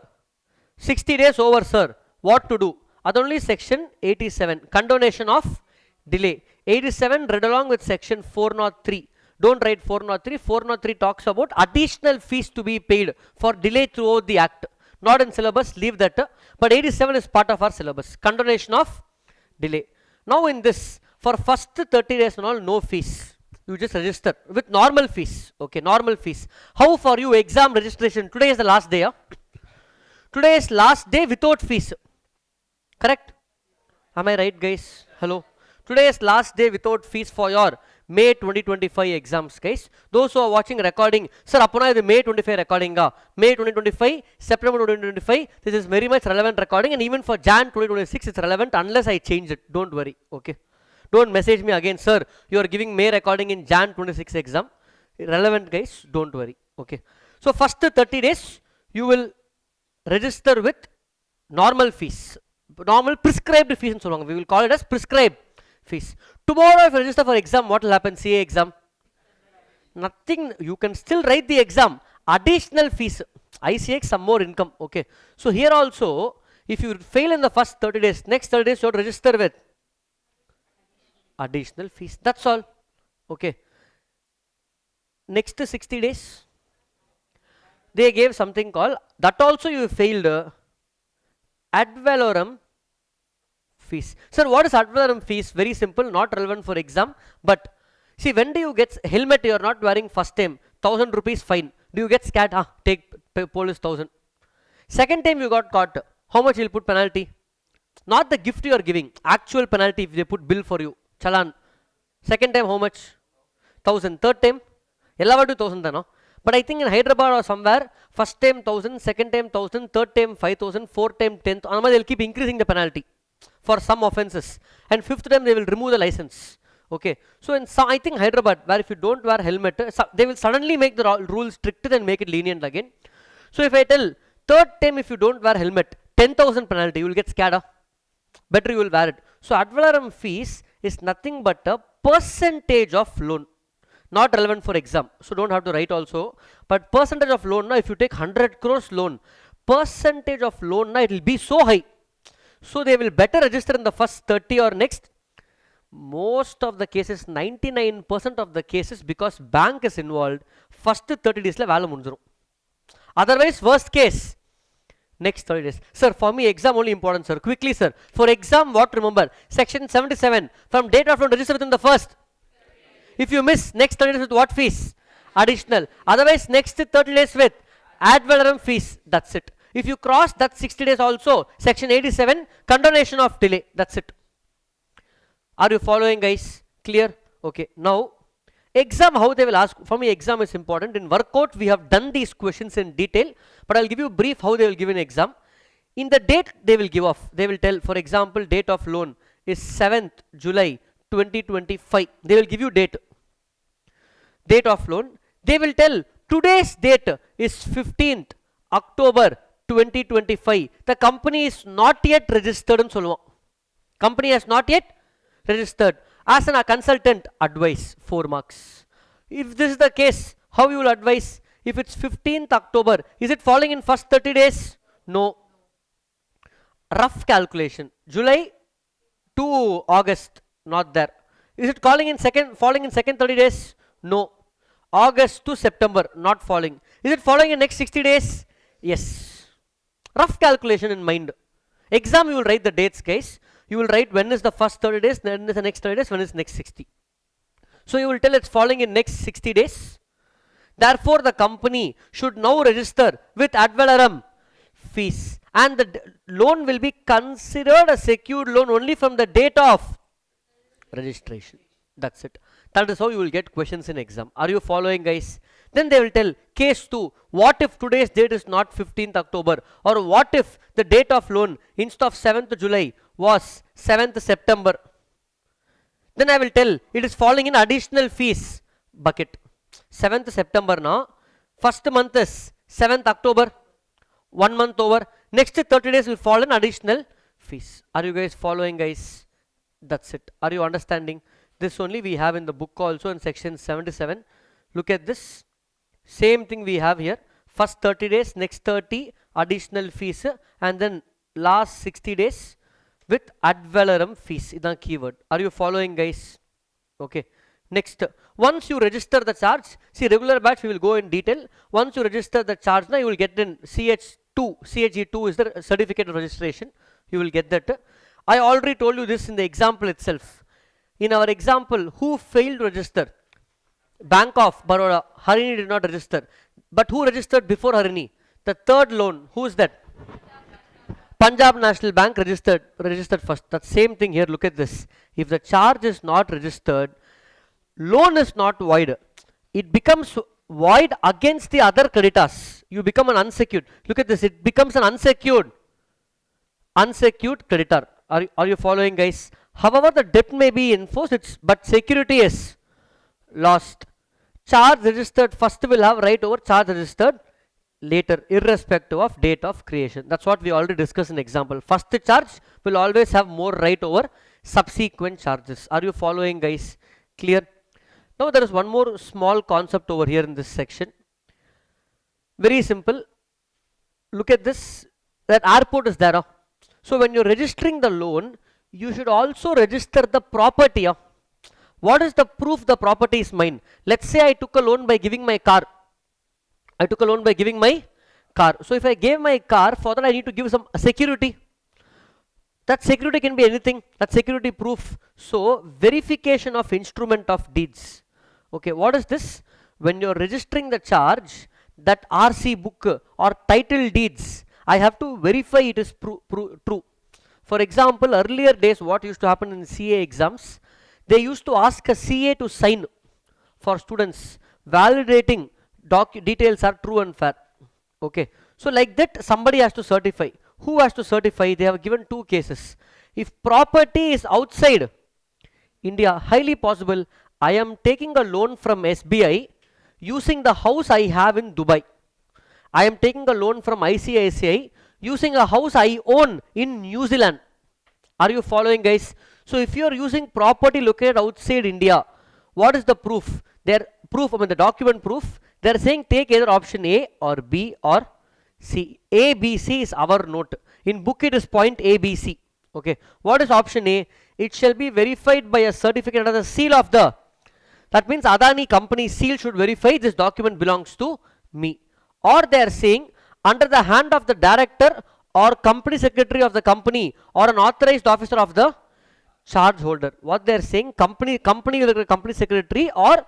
60 days over, sir. What to do? That only section 87. Condonation of delay. 87 read along with section 403. Don't write 403. 403 talks about additional fees to be paid for delay throughout the act. Not in syllabus, leave that. But 87 is part of our syllabus. Condonation of delay. Now in this, for first 30 days and all, no fees. You just register with normal fees. Okay, normal fees. How for you exam registration? Today is the last day. Today is last day without fees. Correct? Am I right, guys? Hello? Today is last day without fees for your May 2025 exams, guys. Those who are watching recording, sir, apuna idu May 25 recording ga. May 2025, September 2025, this is very much relevant recording, and even for Jan 2026 it's relevant unless I change it. Don't worry, okay? Don't message me again, sir, you are giving May recording in Jan 26 exam. Relevant, guys, don't worry, okay? So first 30 days, you will register with normal fees. Normal prescribed fees, so long. We will call it as prescribed fees. Tomorrow if you register for exam, what will happen? CA exam? Nothing. You can still write the exam. Additional fees. ICX some more income. Okay. So here also, if you fail in the first 30 days, next 30 days you have to register with additional fees. That's all. Okay. Next 60 days. they gave something called, that also you failed, ad valorem fees. Sir, what is ad valorem fees? Very simple, not relevant for exam. But see, when do you get helmet? You are not wearing first time, 1000 rupees fine. Do you get scared? Take police 1000. Second time you got caught, how much you'll put penalty? Not the gift you are giving, actual penalty if they put bill for you, challan. Second time how much? 1000. Third time, ellavadu 1000 no. But I think in Hyderabad or somewhere, first time 1000, second time 1000, third time 5000, fourth time 10. They'll keep increasing the penalty for some offenses. And fifth time they will remove the license. Okay. So in some, I think Hyderabad, where if you don't wear helmet, they will suddenly make the rules stricter and make it lenient again. So if I tell third time if you don't wear helmet, 10,000 penalty, you will get scared. Better you will wear it. So ad valorem fees is nothing but a percentage of loan. Not relevant for exam, so don't have to write also. But percentage of loan, now if you take 100 crores loan, percentage of loan, now it will be so high. So they will better register in the first 30 or next. Most of the cases, 99% of the cases, because bank is involved, first 30 days la value mundirum. Otherwise, worst case, next 30 days. Sir, for me, exam only important, sir. Quickly, sir. For exam, what remember? Section 77, from date of loan register within the first. If you miss, next 30 days with what fees? Additional. Otherwise, next 30 days with ad valorem fees. That's it. If you cross, that's 60 days also. Section 87, condonation of delay. That's it. Are you following, guys? Clear? Okay. Now, exam, how they will ask. For me, exam is important. In workout, we have done these questions in detail. But I'll give you a brief how they will give in exam. In the date, they will give off. They will tell, for example, date of loan is 7th July 2025. They will give you date. Date of loan. They will tell today's date is 15th October 2025. The company is not yet registered in Solva. Company has not yet registered. As a consultant, advice 4 marks. If this is the case, how you will advise? If it's 15th October, is it falling in first 30 days? No. Rough calculation. July to August, not there. Is it falling in second 30 days? No. August to September, not falling. Is it falling in next 60 days? Yes. Rough calculation in mind. Exam, you will write the dates, guys. You will write when is the first 30 days, when is the next 30 days, when is next 60. So you will tell it's falling in next 60 days. Therefore, the company should now register with ad valorem fees. And the loan will be considered a secured loan only from the date of registration. That's it. That is how you will get questions in exam. Are you following, guys? Then they will tell case 2. What if today's date is not 15th October? Or what if the date of loan instead of 7th July was 7th September? Then I will tell it is falling in additional fees bucket. 7th September now. First month is 7th October. 1 month over. Next 30 days will fall in additional fees. Are you guys following, guys? That's it. Are you understanding? This only we have in the book also in section 77. Look at this. Same thing we have here. First 30 days, next 30 additional fees, and then last 60 days with ad valorem fees. This is the keyword. Are you following, guys? Okay. Next, once you register the charge, see regular batch we will go in detail. Once you register the charge, now you will get in CH2. CHG2 is the certificate of registration. You will get that. I already told you this in the example itself. In our example, who failed to register? Bank of Baroda. Harini did not register. But who registered before Harini? The third loan. Who is that? Punjab National Bank registered first. That same thing here. Look at this. If the charge is not registered, loan is not void. It becomes void against the other creditors. You become an unsecured. Look at this. It becomes an unsecured creditor. Are you following, guys? However, the debt may be enforced, but security is lost. Charge registered first will have right over charge registered later, irrespective of date of creation. That's what we already discussed in example. First charge will always have more right over subsequent charges. Are you following, guys? Clear? Now there is one more small concept over here in this section. Very simple. Look at this. That airport is there. So when you're registering the loan, you should also register the property. What is the proof the property is mine? Let's say I took a loan by giving my car. I took a loan by giving my car. So if I gave my car, for that I need to give some security. That security can be anything. That security proof. So verification of instrument of deeds. Okay, what is this? When you're registering the charge, that RC book or title deeds, I have to verify it is true. For example, earlier days, what used to happen in CA exams, they used to ask a CA to sign for students, validating details are true and fair. Okay, so like that, somebody has to certify. Who has to certify? They have given two cases. If property is outside India, highly possible, I am taking a loan from SBI using the house I have in Dubai. I am taking a loan from ICICI using a house I own in New Zealand. Are you following, guys? So if you are using property located outside India, what is the proof? Their proof, I mean the document proof, they are saying take either option A or B or C. A, B, C is our note. In book it is point A, B, C. Okay. What is option A? It shall be verified by a certificate under the seal of the. That means Adani company seal should verify this document belongs to me. Or they are saying under the hand of the director or company secretary of the company or an authorized officer of the charge holder. What they are saying, company secretary or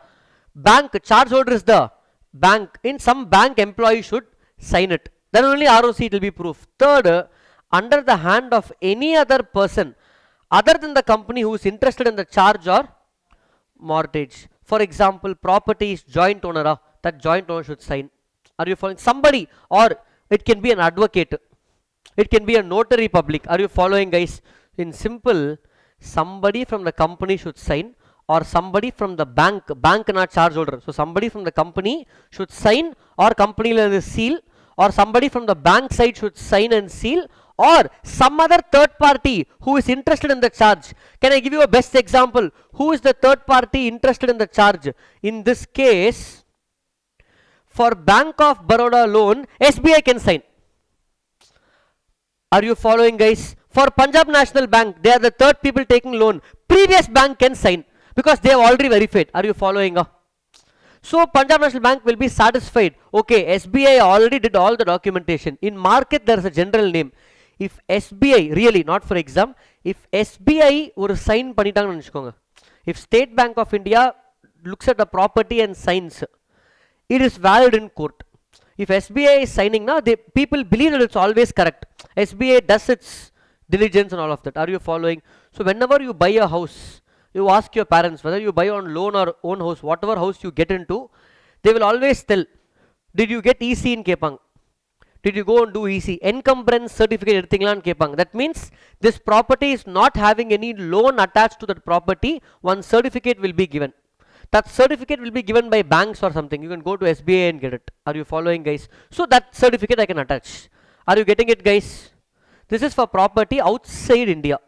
bank charge holder is the bank. In some bank employee should sign it. Then only ROC it will be proof. Third, under the hand of any other person other than the company who is interested in the charge or mortgage. For example, property is joint owner, that joint owner should sign. Are you following? Somebody, or it can be an advocate, it can be a notary public. Are you following, guys? In simple, somebody from the company should sign, or somebody from the bank not charge holder. So somebody from the company should sign, or company will seal, or somebody from the bank side should sign and seal, or some other third party who is interested in the charge. Can I give you a best example? Who is the third party interested in the charge? In this case, for Bank of Baroda loan, SBI can sign. Are you following, guys? For Punjab National Bank, they are the third people taking loan. Previous bank can sign because they have already verified. Are you following? So Punjab National Bank will be satisfied. Okay, SBI already did all the documentation. In market, there is a general name. If SBI, really not for exam, if SBI or sign பண்ணிட்டாங்கன்னு நினைச்சுக்கோங்க, if State Bank of India looks at the property and signs, it is valid in court. If SBI is signing now, people believe that it's always correct. SBI does its diligence and all of that. Are you following? So whenever you buy a house, you ask your parents whether you buy on loan or own house, whatever house you get into, they will always tell, did you get EC in Kepang? Did you go and do EC? Encumbrance certificate eduthingalan Kepang. That means this property is not having any loan attached to that property. One certificate will be given. That certificate will be given by banks or something. You can go to SBI and get it. Are you following, guys? So that certificate I can attach. Are you getting it, guys? This is for property outside India.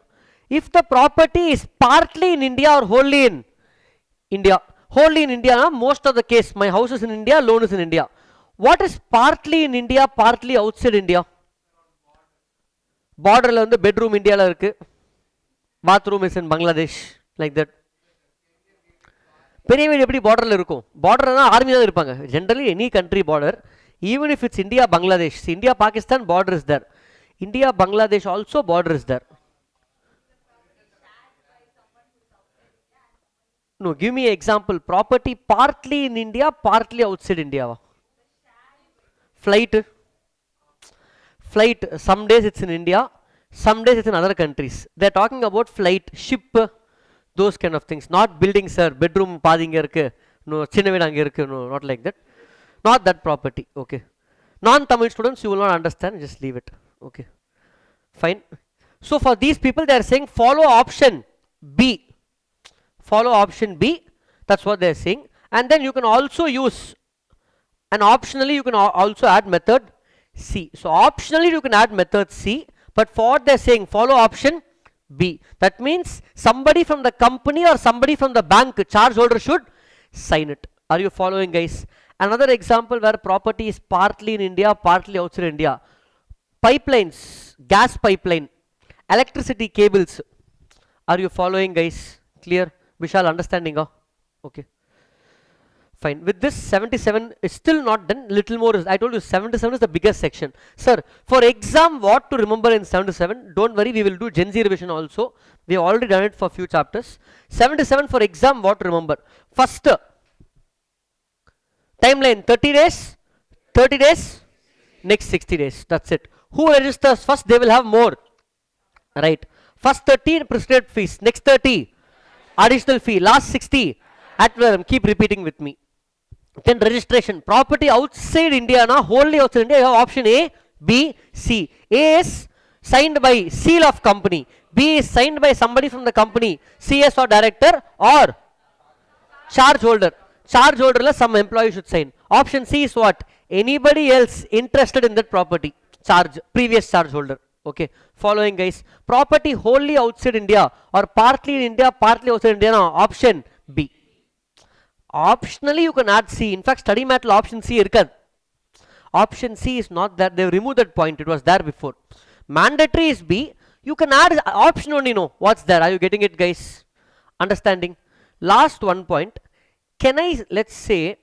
If the property is partly in India or wholly in India, most of the case, my house is in India, loan is in India. What is partly in India, partly outside India? Border la bedroom India la irukku, bathroom is in Bangladesh, like that. பெரிய வீடு எப்படி பார்டரில் இருக்கும்? பார்டர்னா army தான் இருப்பாங்க. Generally any country border, even if it's India Bangladesh, India Pakistan border is there, India Bangladesh also border is there. No, give me an example. Property partly in India, partly outside India. Flight, some days it's in India, some days it's in other countries. They're talking about flight, ship, those kind of things. Not building, sir, bedroom paadi inga irukku, no chinna veedu anga irukku, no, not like that. Not that property. Okay, non-Tamil students, you will not understand, just leave it. Okay, fine. So for these people they are saying follow option B. Follow option B, that's what they are saying. And then you can also use, and optionally you can also add method C. So optionally you can add method C, but for what they are saying follow option B. That means somebody from the company or somebody from the bank charge holder should sign it. Are you following, guys? Another example where property is partly in India, partly outside India. Pipelines, gas pipeline, electricity cables. Are you following, guys? Clear? Vishal, understanding? Okay. Fine. With this 77 is still not done. Little more is, I told you 77 is the biggest section. Sir, for exam what to remember in 77? Don't worry, we will do Gen Z revision also. We have already done it for few chapters. 77 for exam what to remember? First timeline 30 days, 30 days, next 60 days. That's it. Who registers first, they will have more. Right. First 30 prescribed fees, next 30 additional fee, last 60 ad valorem. Keep repeating with me. Then registration. Property outside India, na, wholly outside India, you have option A, B, C. A is signed by seal of company. B is signed by somebody from the company, CS or director or charge holder. Charge holder, some employee should sign. Option C is what? Anybody else interested in that property. Charge, previous charge holder. Okay, following guys. Property wholly outside India or partly in India, partly outside India. No, option B. Optionally you can add C. In fact, study matter option C irukad. Option C is not there. They removed that point. It was there before. Mandatory is B. You can add option only. No, what's there? Are you getting it, guys? Understanding? Last one point. Can I, let's say,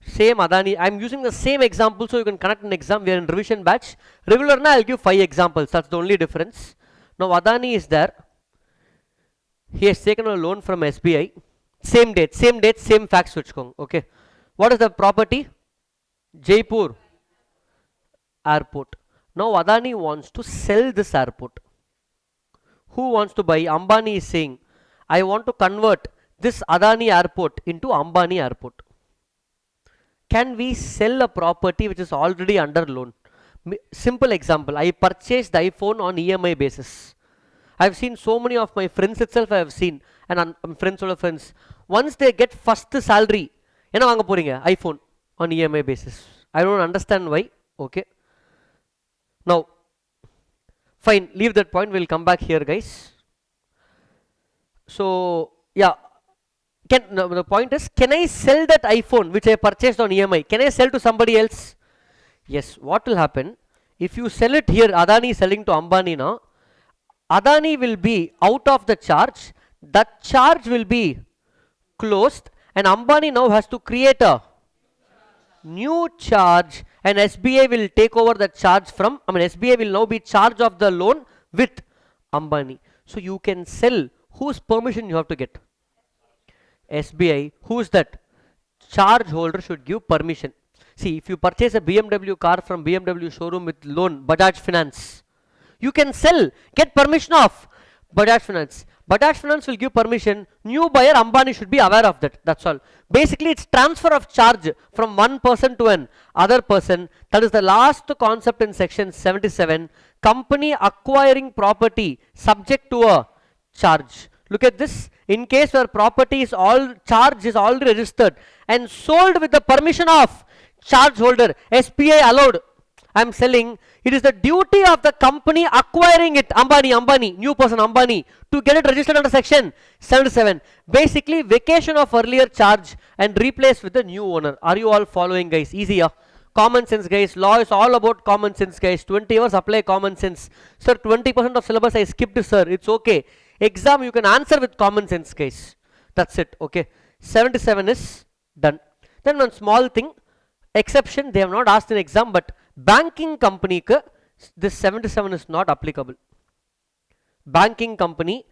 same Adani, I'm using the same example so you can connect an exam. We are in revision batch. Regular na, I'll give 5 examples. That's the only difference. Now Adani is there. He has taken a loan from SBI. Same date, same facts. Okay. What is the property? Jaipur airport. Now Adani wants to sell this airport. Who wants to buy? Ambani is saying, I want to convert this Adani airport into Ambani airport. Can we sell a property which is already under loan? Simple example, I purchased the iPhone on EMI basis. I've seen so many of my friends itself, I have seen, and friends or friends, once they get first salary, enna vaanga poringa iPhone on EMI basis. I don't understand why. Okay. Now, fine, leave that point, we'll come back here, guys. So, yeah. The point is, can I sell that iPhone which I purchased on EMI? Can I sell to somebody else? Yes. What will happen? If you sell it here, Adani is selling to Ambani now. Adani will be out of the charge. That charge will be closed, and Ambani now has to create a new charge, and SBI will take over the charge from, SBI will now be charge of the loan with Ambani. So you can sell. Whose permission you have to get? SBI. Who is that? Charge holder should give permission. See, if you purchase a BMW car from BMW showroom with loan, Bajaj Finance, you can sell, get permission of Bajaj Finance. Bajaj Finance will give permission. New buyer Ambani should be aware of that. That's all. Basically, it's transfer of charge from one person to an other person. That is the last concept in section 77. Company acquiring property subject to a charge. Look at this. In case where property is charge is already registered and sold with the permission of charge holder, SBI allowed. I am selling. It is the duty of the company acquiring it, Ambani, new person Ambani, to get it registered under section 77. Basically, vacation of earlier charge and replace with the new owner. Are you all following, guys? Easy, yeah? Common sense, guys. Law is all about common sense, guys. 20 hours apply common sense. Sir, 20% of syllabus I skipped, sir. It's okay. Exam you can answer with common sense, guys. That's it. Okay. 77 is done. Then one small thing, exception, they have not asked in exam, but banking company this 77 is not applicable. Banking company,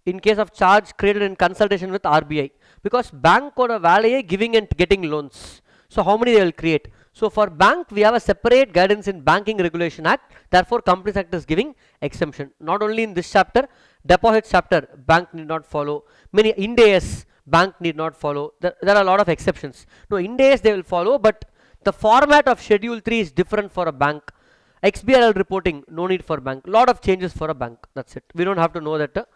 in case of charge created in consultation with RBI, because bank or a valet giving and getting loans. So how many they will create? So for bank we have a separate guidance in Banking Regulation Act. Therefore Companies Act is giving exemption. Not only in this chapter, deposit chapter bank need not follow. Many Ind AS bank need not follow. There are a lot of exceptions. No, Ind AS they will follow, but the format of Schedule 3 is different for a bank. XBRL reporting, no need for bank. Lot of changes for a bank. That's it. We don't have to know that.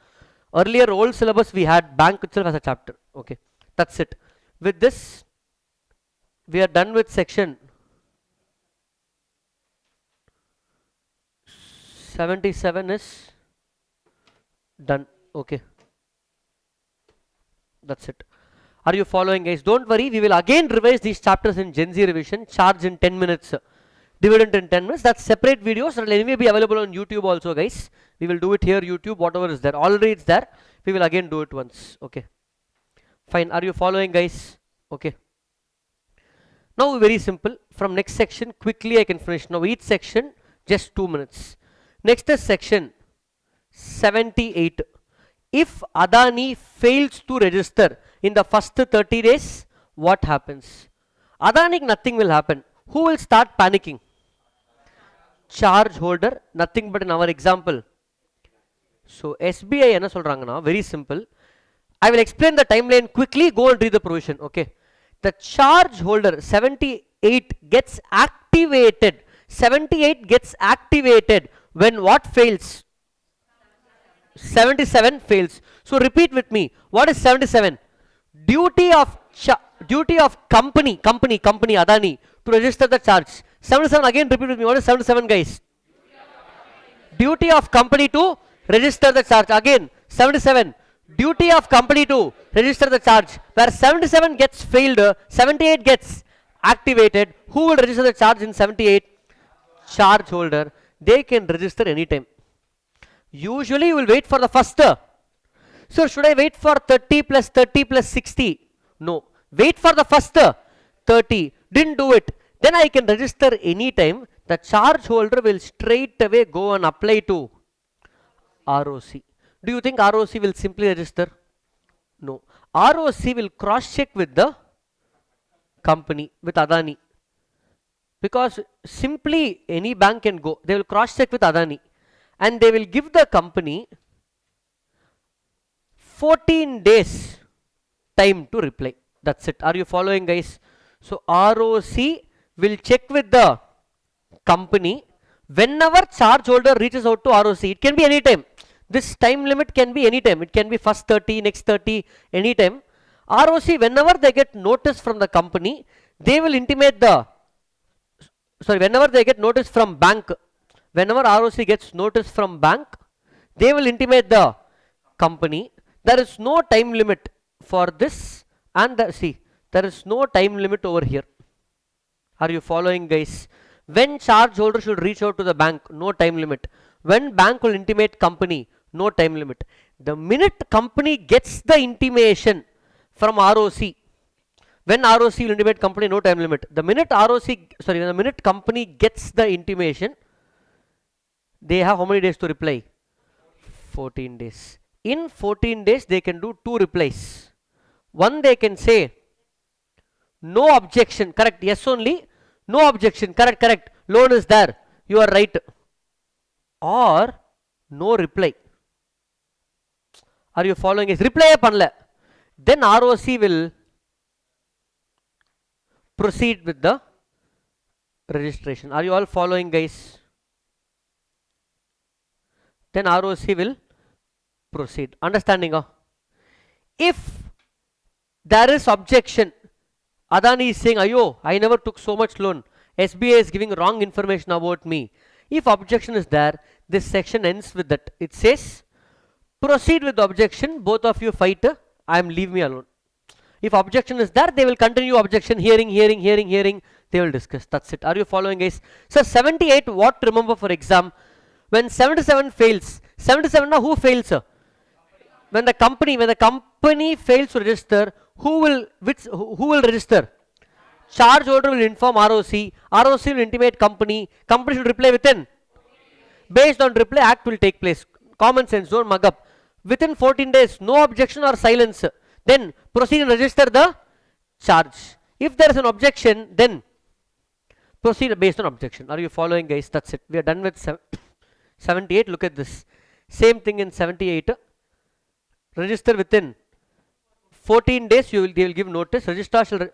Earlier old syllabus we had bank itself as a chapter. Okay, that's it. With this, we are done with section 77 is done. Okay, that's it. Are you following, guys? Don't worry, we will again revise these chapters in Gen Z revision. Charge in 10 minutes, dividend in 10 minutes. That's separate videos. That will anyway be available on YouTube also, guys. We will do it here, YouTube, whatever is there. Already it's there. We will again do it once. Okay, Fine. Are you following, guys? Okay. Now very simple. From next section, quickly I can finish. Now each section, just 2 minutes. Next is section 78. If Adani fails to register in the first 30 days, what happens? Adani, nothing will happen. Who will start panicking? Charge holder, nothing but in our example. So SBI என்ன சொல்றாங்கன்னா, very simple. I will explain the timeline quickly, go and read the provision. Okay. The charge holder 78 gets activated. 78 gets activated when what fails? 77 fails. So repeat with me. What is 77? Duty of company Adani to register the charge. 77 again, repeat with me. What is 77, guys? Duty of company to register the charge. Again 77. Duty of company to register the charge. Where 77 gets failed, 78 gets activated. Who will register the charge in 78? Charge holder. They can register anytime. Usually you will wait for the first. So should I wait for 30 plus 30 plus 60? No. Wait for the first 30. Didn't do it. Then I can register anytime. The charge holder will straight away go and apply to ROC. Do you think ROC will simply register? No. ROC will cross check with the company, with Adani. Because simply any bank can go. They will cross check with Adani. And they will give the company 14 days time to reply. That's it. Are you following, guys? So ROC will check with the company whenever charge holder reaches out to ROC. It can be any time. This time limit can be any time. It can be first 30, next 30, anytime. ROC, whenever they get notice from the company, they will intimate the, whenever they get notice from bank, whenever ROC gets notice from bank, they will intimate the company. There is no time limit for this, and there is no time limit over here. Are you following, guys? When charge holder should reach out to the bank, no time limit. When bank will intimate company, no time limit. The minute company gets the intimation from ROC, when ROC will intimate company, no time limit. The minute the minute company gets the intimation, they have how many days to reply? 14 days. In 14 days, they can do 2 replies. One, they can say, no objection, correct, yes only, no objection, correct, loan is there, you are right. Or, no reply. Are you following? Is reply panla. Then ROC will proceed with the registration. Are you all following, guys? Then ROC will proceed. Understanding? If there is objection, Adani is saying, ayo, I never took so much loan. SBI is giving wrong information about me. If objection is there, this section ends with that. It says, proceed with the objection, both of you fight, leave me alone. If objection is there, they will continue objection, hearing, they will discuss. That's it. Are you following, guys? So 78, what to remember for exam? When 77 fails, 77 now who fails? When the company fails to register, who will register? Charge holder will inform ROC will intimate company should reply within. Based on reply, act will take place. Common sense, don't mug up. Within 14 days, no objection or silence. Then proceed and register the charge. If there is an objection, then proceed based on objection. Are you following, guys? That's it. We are done with 78. Look at this. Same thing in 78. Register within 14 days. They will give notice. Registrar shall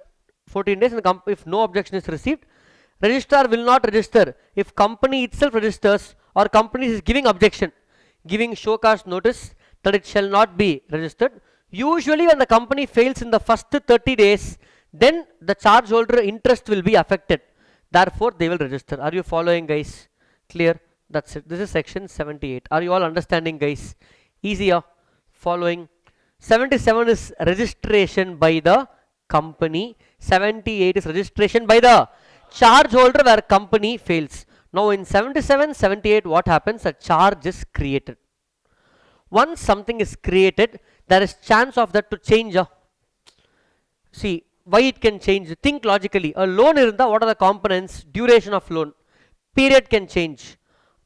14 days, and if no objection is received, registrar will not register. If company itself registers or company is giving objection, giving show cause notice that it shall not be registered. Usually when the company fails in the first 30 days, then the charge holder interest will be affected. Therefore, they will register. Are you following, guys? Clear? That's it. This is section 78. Are you all understanding, guys? Easier? Following? 77 is registration by the company. 78 is registration by the charge holder where company fails. Now in 77, 78, what happens? A charge is created. Once something is created, there is chance of that to change. See, why it can change? Think logically. A loan irunda, what are the components? Duration of loan, period can change,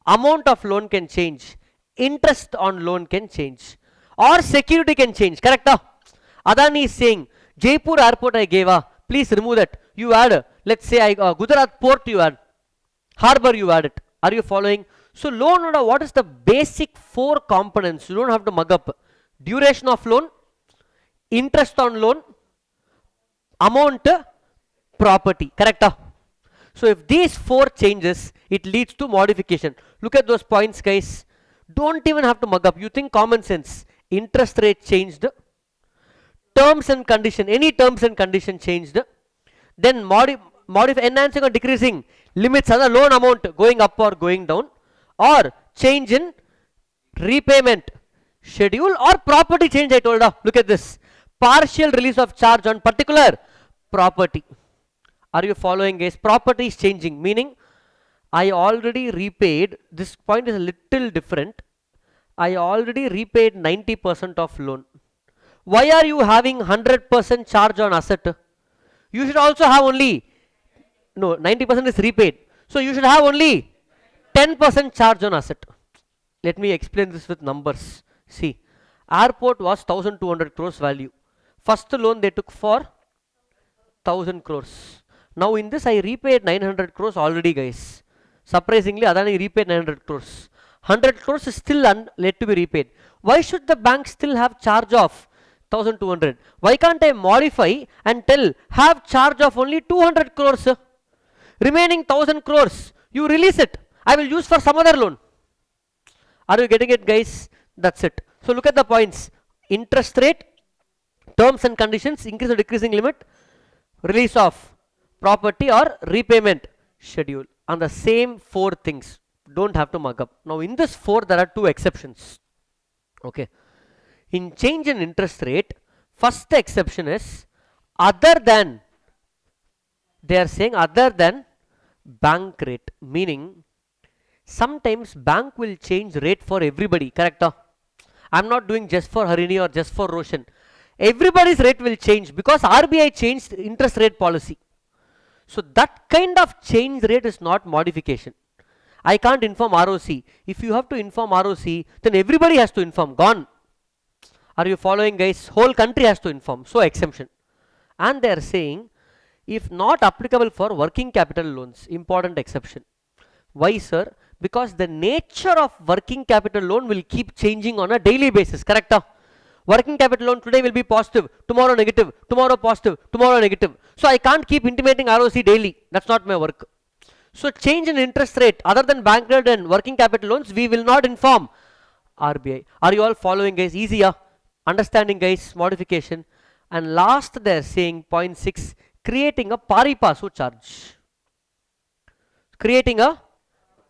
amount of loan can change, interest on loan can change, or security can change. Correct? Adani is saying Jaipur airport I gave, please remove that. You add, let's say Gujarat port you add, harbor you add it. Are you following? So loan, what is the basic four components? You don't have to mug up. Duration of loan, interest on loan, amount, property. Correct? So if these four changes, it leads to modification. Look at those points, guys. Don't even have to mug up. You think common sense. Interest rate changed, terms and condition, any terms and condition changed, then enhancing or decreasing limits on the loan amount going up or going down, or change in repayment schedule, or property change. I told you. Look at this. Partial release of charge on particular property. Are you following, guys? Property is changing, meaning I already repaid. This point is a little different. I already repaid 90% of loan. Why are you having 100% charge on asset? You should also have only, no, 90% is repaid. So you should have only 10% charge on asset. Let me explain this with numbers. See, airport was 1200 crores value. First loan they took for 1000 crores. Now in this I repaid 900 crores already, guys. Surprisingly, Adani repaid 900 crores. 100 crores is still yet to be repaid. Why should the bank still have charge of 1200? Why can't I modify and tell have charge of only 200 crores? Remaining 1000 crores, you release it. I will use for some other loan. Are you getting it, guys? That's it. So look at the points. Interest rate, terms and conditions, increase or decreasing limit, release of property or repayment schedule. On the same four things. Don't have to mug up. Now in this four there are two exceptions. Okay. In change in interest rate, first exception is other than, they are saying other than bank rate, meaning sometimes bank will change rate for everybody. Correct? I'm not doing just for Harini or just for Roshan. Everybody's rate will change because RBI changed interest rate policy. So that kind of change rate is not modification. I can't inform ROC. If you have to inform ROC, then everybody has to inform. Gone. Are you following, guys? Whole country has to inform. So exemption. And they are saying if not applicable for working capital loans, important exception. Why, sir? Because the nature of working capital loan will keep changing on a daily basis. Correct? Working capital loan today will be positive, tomorrow negative, tomorrow positive, tomorrow negative. So I can't keep intimating ROC daily. That's not my work. So change in interest rate other than bank rate and working capital loans, we will not inform RBI. Are you all following, guys? Easy, understanding, guys? Modification. And last they are saying point 6, creating a pari passu charge. Creating a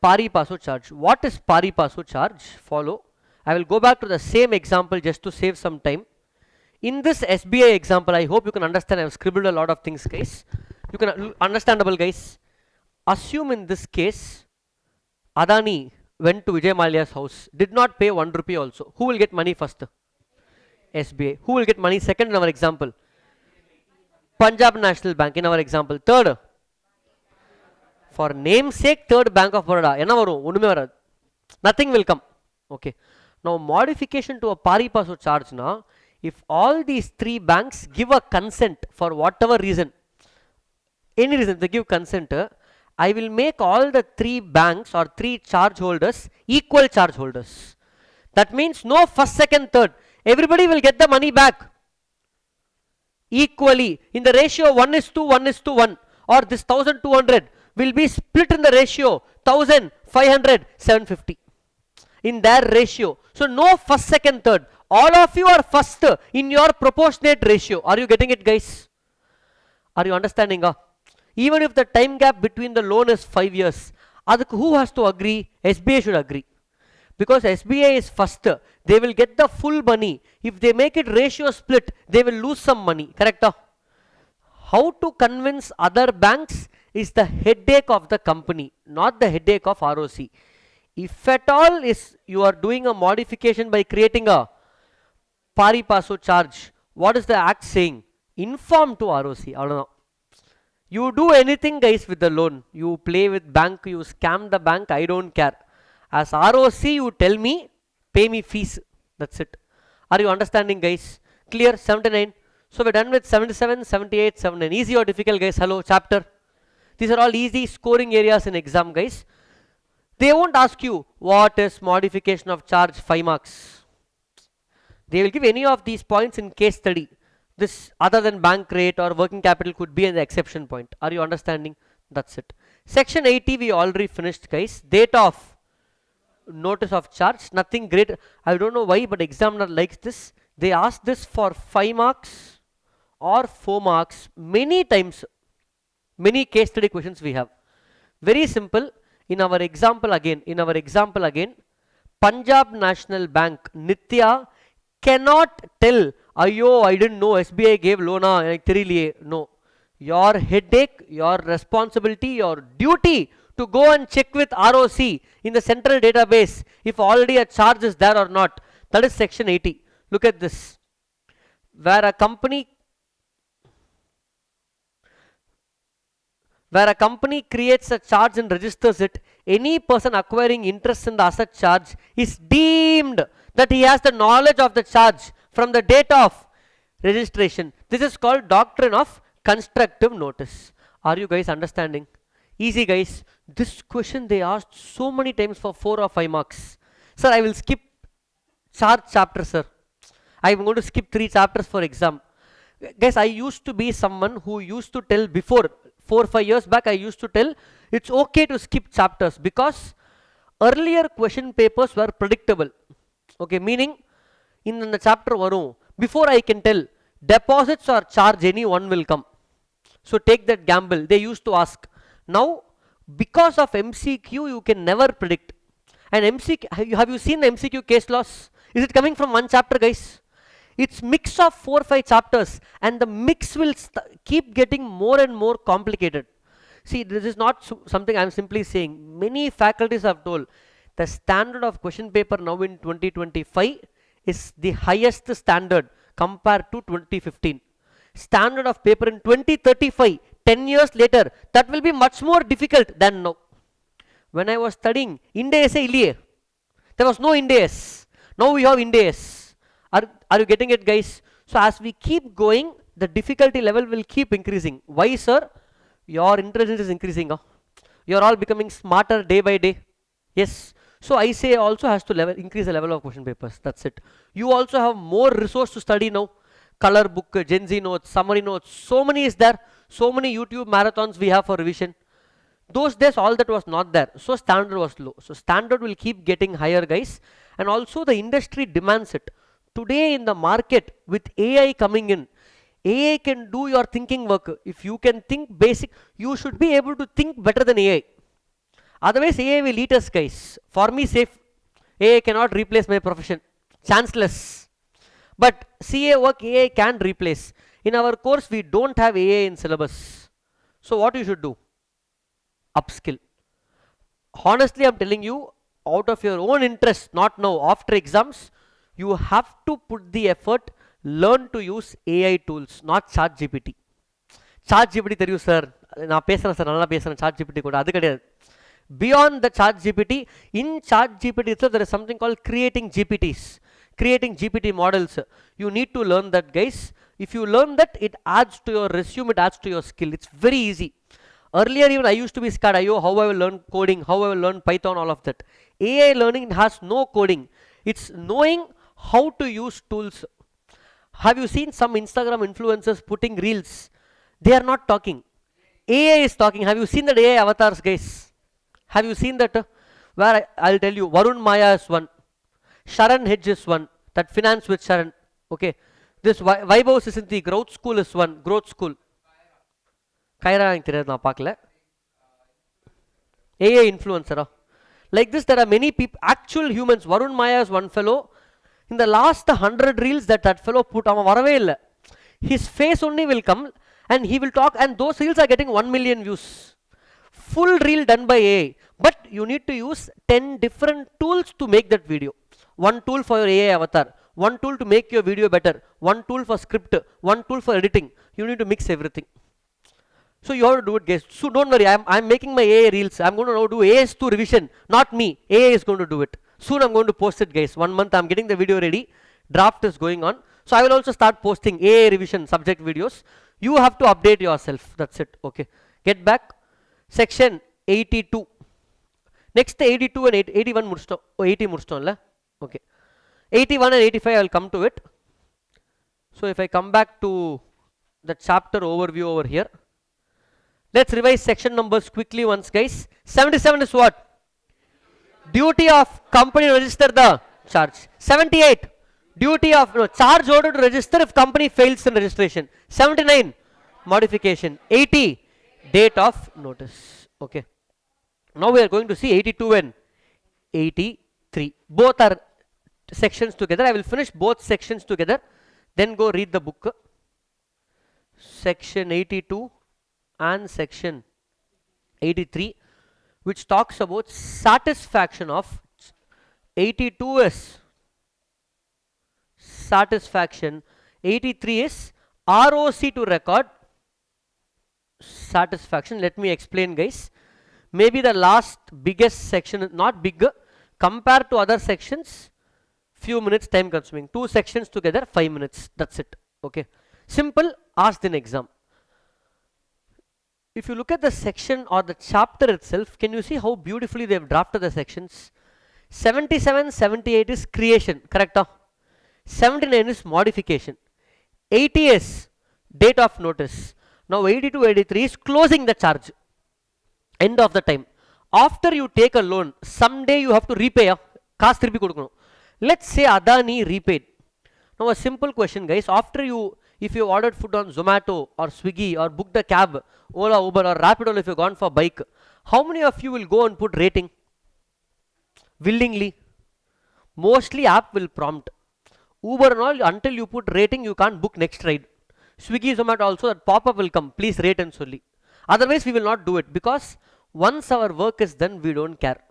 pari passu charge. What is pari passu charge? Follow. I will go back to the same example just to save some time. In this SBI example, I hope you can understand. I have scribbled a lot of things, guys. You can understandable, guys. Assume in this case, Adani went to Vijay Mallya's house, did not pay 1 rupee also. Who will get money first? SBI. Who will get money second in our example? Punjab National Bank in our example. Third, for namesake, third Bank of Baroda. Nothing will come. Okay. Now modification to a pari passu charge now. If all these three banks give a consent for whatever reason, any reason they give consent, I will make all the three banks or three charge holders equal charge holders. That means no first, second, third. Everybody will get the money back equally in the ratio 1:1:1, or this 1200 will be split in the ratio 1000, 500, 750 in their ratio. So no first, second, third. All of you are first in your proportionate ratio. Are you getting it, guys? Are you understanding? Even if the time gap between the loan is 5 years, who has to agree? SBI should agree. Because SBI is first, they will get the full money. If they make it ratio split, they will lose some money. Correct? How to convince other banks is the headache of the company, not the headache of ROC. If at all is you are doing a modification by creating a pari passu charge, what is the act saying? inform to ROC. அவ்வளோதான். You do anything guys with the loan. You play with bank, you scam the bank, I don't care. As ROC you tell me, pay me fees. That's it. Are you understanding guys? Clear? 79. So we're done with 77, 78, 79. Easy or difficult guys? Hello, chapter. These are all easy scoring areas in exam guys. They won't ask you what is modification of charge 5 marks. They will give any of these points in case study. This other than bank rate or working capital could be an exception point. Are you understanding? That's it. Section 80 we already finished guys. Date of notice of charge, nothing great. I don't know why, but examiner likes this. They ask this for 5 marks or 4 marks many times. Many case study questions we have. Very simple. In our example again, Punjab National Bank Nitya cannot tell, ayyo I didn't know SBI gave loan, no. Your headache, your responsibility, your duty to go and check with ROC in the central database if already a charge is there or not. That is section 80. Look at this. Where a company creates a charge and registers it, any person acquiring interest in the asset charge is deemed that he has the knowledge of the charge from the date of registration. This is called doctrine of constructive notice. Are you guys understanding? Easy guys. This question they asked so many times for 4 or 5 marks. Sir, I will skip charge chapter sir. I am going to skip 3 chapters for exam. Guys, I used to be someone who used to tell before 4 or 5 years back, I used to tell it's okay to skip chapters because earlier question papers were predictable. Okay, meaning in the chapter varum, before I can tell deposits or charge, any one will come. So take that gamble. They used to ask. Now because of MCQ you can never predict. And MCQ, have you seen the MCQ case laws? Is it coming from one chapter guys? It's mix of 4 or 5 chapters and the mix will keep getting more and more complicated. See, this is not something I'm simply saying. Many faculties have told the standard of question paper now in 2025 is the highest standard compared to 2015. Standard of paper in 2035, 10 years later, that will be much more difficult than now. When I was studying, Ind AS illiye. There was no Ind AS. Now we have Ind AS. Are you getting it guys? So as we keep going, the difficulty level will keep increasing. Why sir? Your intelligence is increasing. You are all becoming smarter day by day. Yes. So I say also has to increase the level of question papers. That's it. You also have more resource to study now. Color book, Gen Z notes, summary notes. So many is there. So many YouTube marathons we have for revision. Those days all that was not there. So standard was low. So standard will keep getting higher guys. And also the industry demands it. Today in the market with AI coming in, AI can do your thinking work. If you can think basic, you should be able to think better than AI. Otherwise AI will eat us guys. For me safe, AI cannot replace my profession. Chanceless. But CA work AI can replace. In our course we don't have AI in syllabus. So what you should do? Upskill. Honestly I'm telling you, out of your own interest, not now, after exams, you have to put the effort, learn to use AI tools, not ChatGPT. ChatGPT தெரியும் sir, நான் பேசுறேன் sir, நல்லா பேசுறேன் ChatGPT கூட, அது கிடையாது. Beyond the ChatGPT, in ChatGPT itself there is something called creating GPTs, creating GPT models. You need to learn that guys. If you learn that, it adds to your resume, it adds to your skill. It's very easy. Earlier even I used to be scared, how I will learn coding, how I will learn Python, all of that. AI learning has no coding. It's knowing how to use tools. Have you seen some Instagram influencers putting reels? They are not talking. AI is talking. Have you seen that AI avatars guys? Have you seen that? Where I'll tell you, Varun Maya is one. Sharan Hedge is one. That finance with Sharan. Okay. This Vaibhav Sisinthi, growth school is one. Growth school. Kaira AI influencer. Like this, there are many people, actual humans. Varun Maya is one fellow. In the last 100 reels that fellow put, his face only will come and he will talk, and those reels are getting 1 million views. Full reel done by AI. But you need to use 10 different tools to make that video. One tool for your AI avatar, one tool to make your video better, one tool for script, one tool for editing. You need to mix everything. So you have to do it, guys. So don't worry, I'm making my AA reels. I'm going to now do AS2 revision, not me. AA is going to do it. Soon I'm going to post it, guys. 1 month I'm getting the video ready. Draft is going on. So I will also start posting AA revision subject videos. You have to update yourself. That's it. Okay. Get back. Section 82. Next 82 and 81 mudichitom. 80 mudichitom la. Okay. 81 and 85 I will come to it. So if I come back to the chapter overview over here. Let's revise section numbers quickly once, guys. 77 is what? Duty of company to register the charge. 78. Duty of charge order to register if company fails in registration. 79. Modification. 80. Date of notice. Okay. Now we are going to see 82 and 83. Both are sections together. I will finish both sections together. Then go read the book. Section 82 and section 83, which talks about satisfaction of 82 is satisfaction, 83 is ROC to record satisfaction. Let me explain, guys. Maybe the last biggest section is not bigger compared to other sections. Few minutes time consuming. 2 sections together, 5 minutes. That's it. Okay. Simple, asked in exam. If you look at the section or the chapter itself, can you see how beautifully they have drafted the sections? 77, 78 is creation, correct? 79 is modification. 80 is date of notice. Now 82, 83 is closing the charge. End of the time. After you take a loan, someday you have to repay. Let's say Adani repaid. Now a simple question, guys. After you, if you ordered food on Zomato or Swiggy or booked a cab, Ola, Uber or Rapido if you've gone for bike, how many of you will go and put rating? Willingly. Mostly app will prompt. Uber and all, until you put rating, you can't book next ride. Swiggy, Zomato also, that pop-up will come. Please rate and solely. Otherwise, we will not do it because once our work is done, we don't care.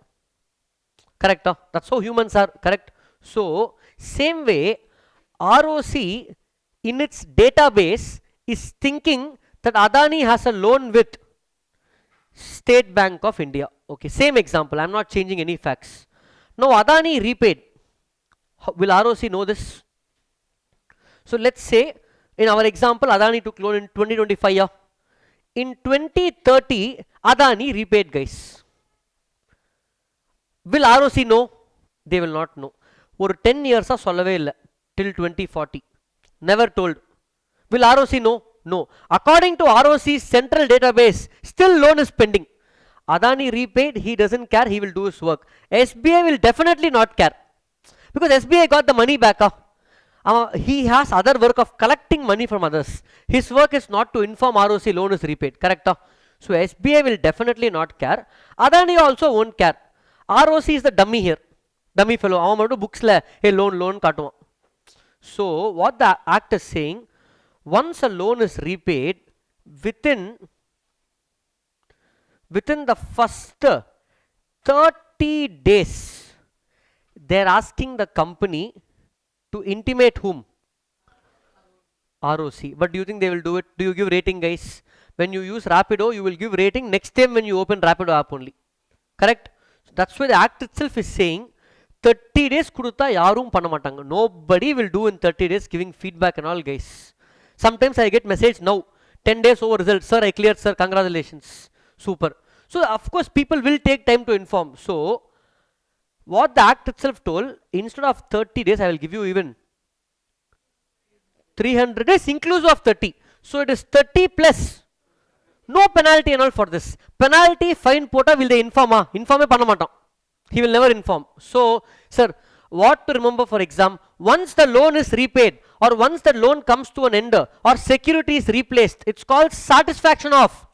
Correct? That's how humans are. Correct? So, same way, ROC in its database is thinking that Adani has a loan with State Bank of India. Okay, same example. I'm not changing any facts. Now, Adani repaid. Will ROC know this? So, let's say in our example, Adani took loan in 2025. In 2030, Adani repaid, guys. Will ROC know? They will not know. For 10 years, till 2040. Never told. Will ROC know? No. According to ROC's central database, still loan is pending. Adani repaid, he doesn't care, he will do his work. SBI will definitely not care. Because SBI got the money back. He has other work of collecting money from others. His work is not to inform ROC loan is repaid. Correct? So SBI will definitely not care. Adani also won't care. ROC is the dummy here. Dummy fellow. Books la, hey, loan kaatuva. So what the act is saying, once a loan is repaid, within the first 30 days, they are asking the company to intimate whom? ROC. But do you think they will do it? Do you give rating, guys? When you use Rapido, you will give rating next time when you open Rapido app only. Correct? So that's why the act itself is saying 30 days kudutha yarum panna matanga. Nobody will do in 30 days giving feedback and all, guys. Sometimes I get message now, 10 days over result. Sir, I cleared, sir. Congratulations. Super. So of course people will take time to inform. So what the act itself told, instead of 30 days, I will give you even 300 days inclusive of 30. So it is 30 plus. No penalty and all for this. Penalty, fine, pota, will they inform? Inform panna matam. He will never inform. So, sir, what to remember for exam? Once the loan is repaid or once the loan comes to an end or security is replaced, it's called satisfaction of.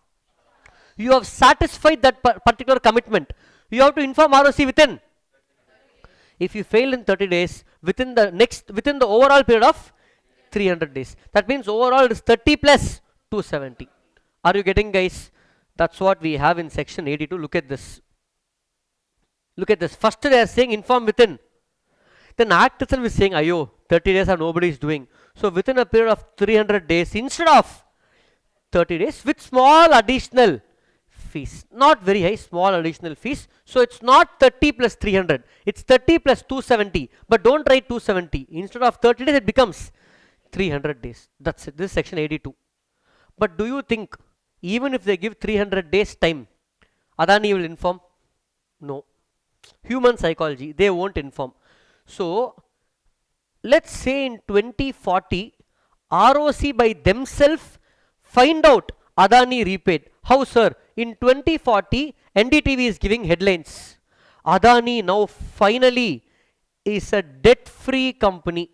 You have satisfied that particular commitment. You have to inform ROC within. If you fail in 30 days, within the overall period of 300 days. That means overall it is 30 plus 270. Are you getting, guys? That's what we have in section 82. Look at this. Look at this. First they are saying inform within. Then act itself is saying, ayo, 30 days are nobody is doing. So within a period of 300 days, instead of 30 days, with small additional fees, not very high, small additional fees. So it's not 30 plus 300, it's 30 plus 270, but don't write 270. Instead of 30 days, it becomes 300 days. That's it. This is section 82. But do you think, even if they give 300 days time, Adani will inform? No. Human psychology, they won't inform. So let's say in 2040, ROC by themselves find out Adani repaid. How, sir? In 2040, NDTV is giving headlines. Adani now finally is a debt-free company.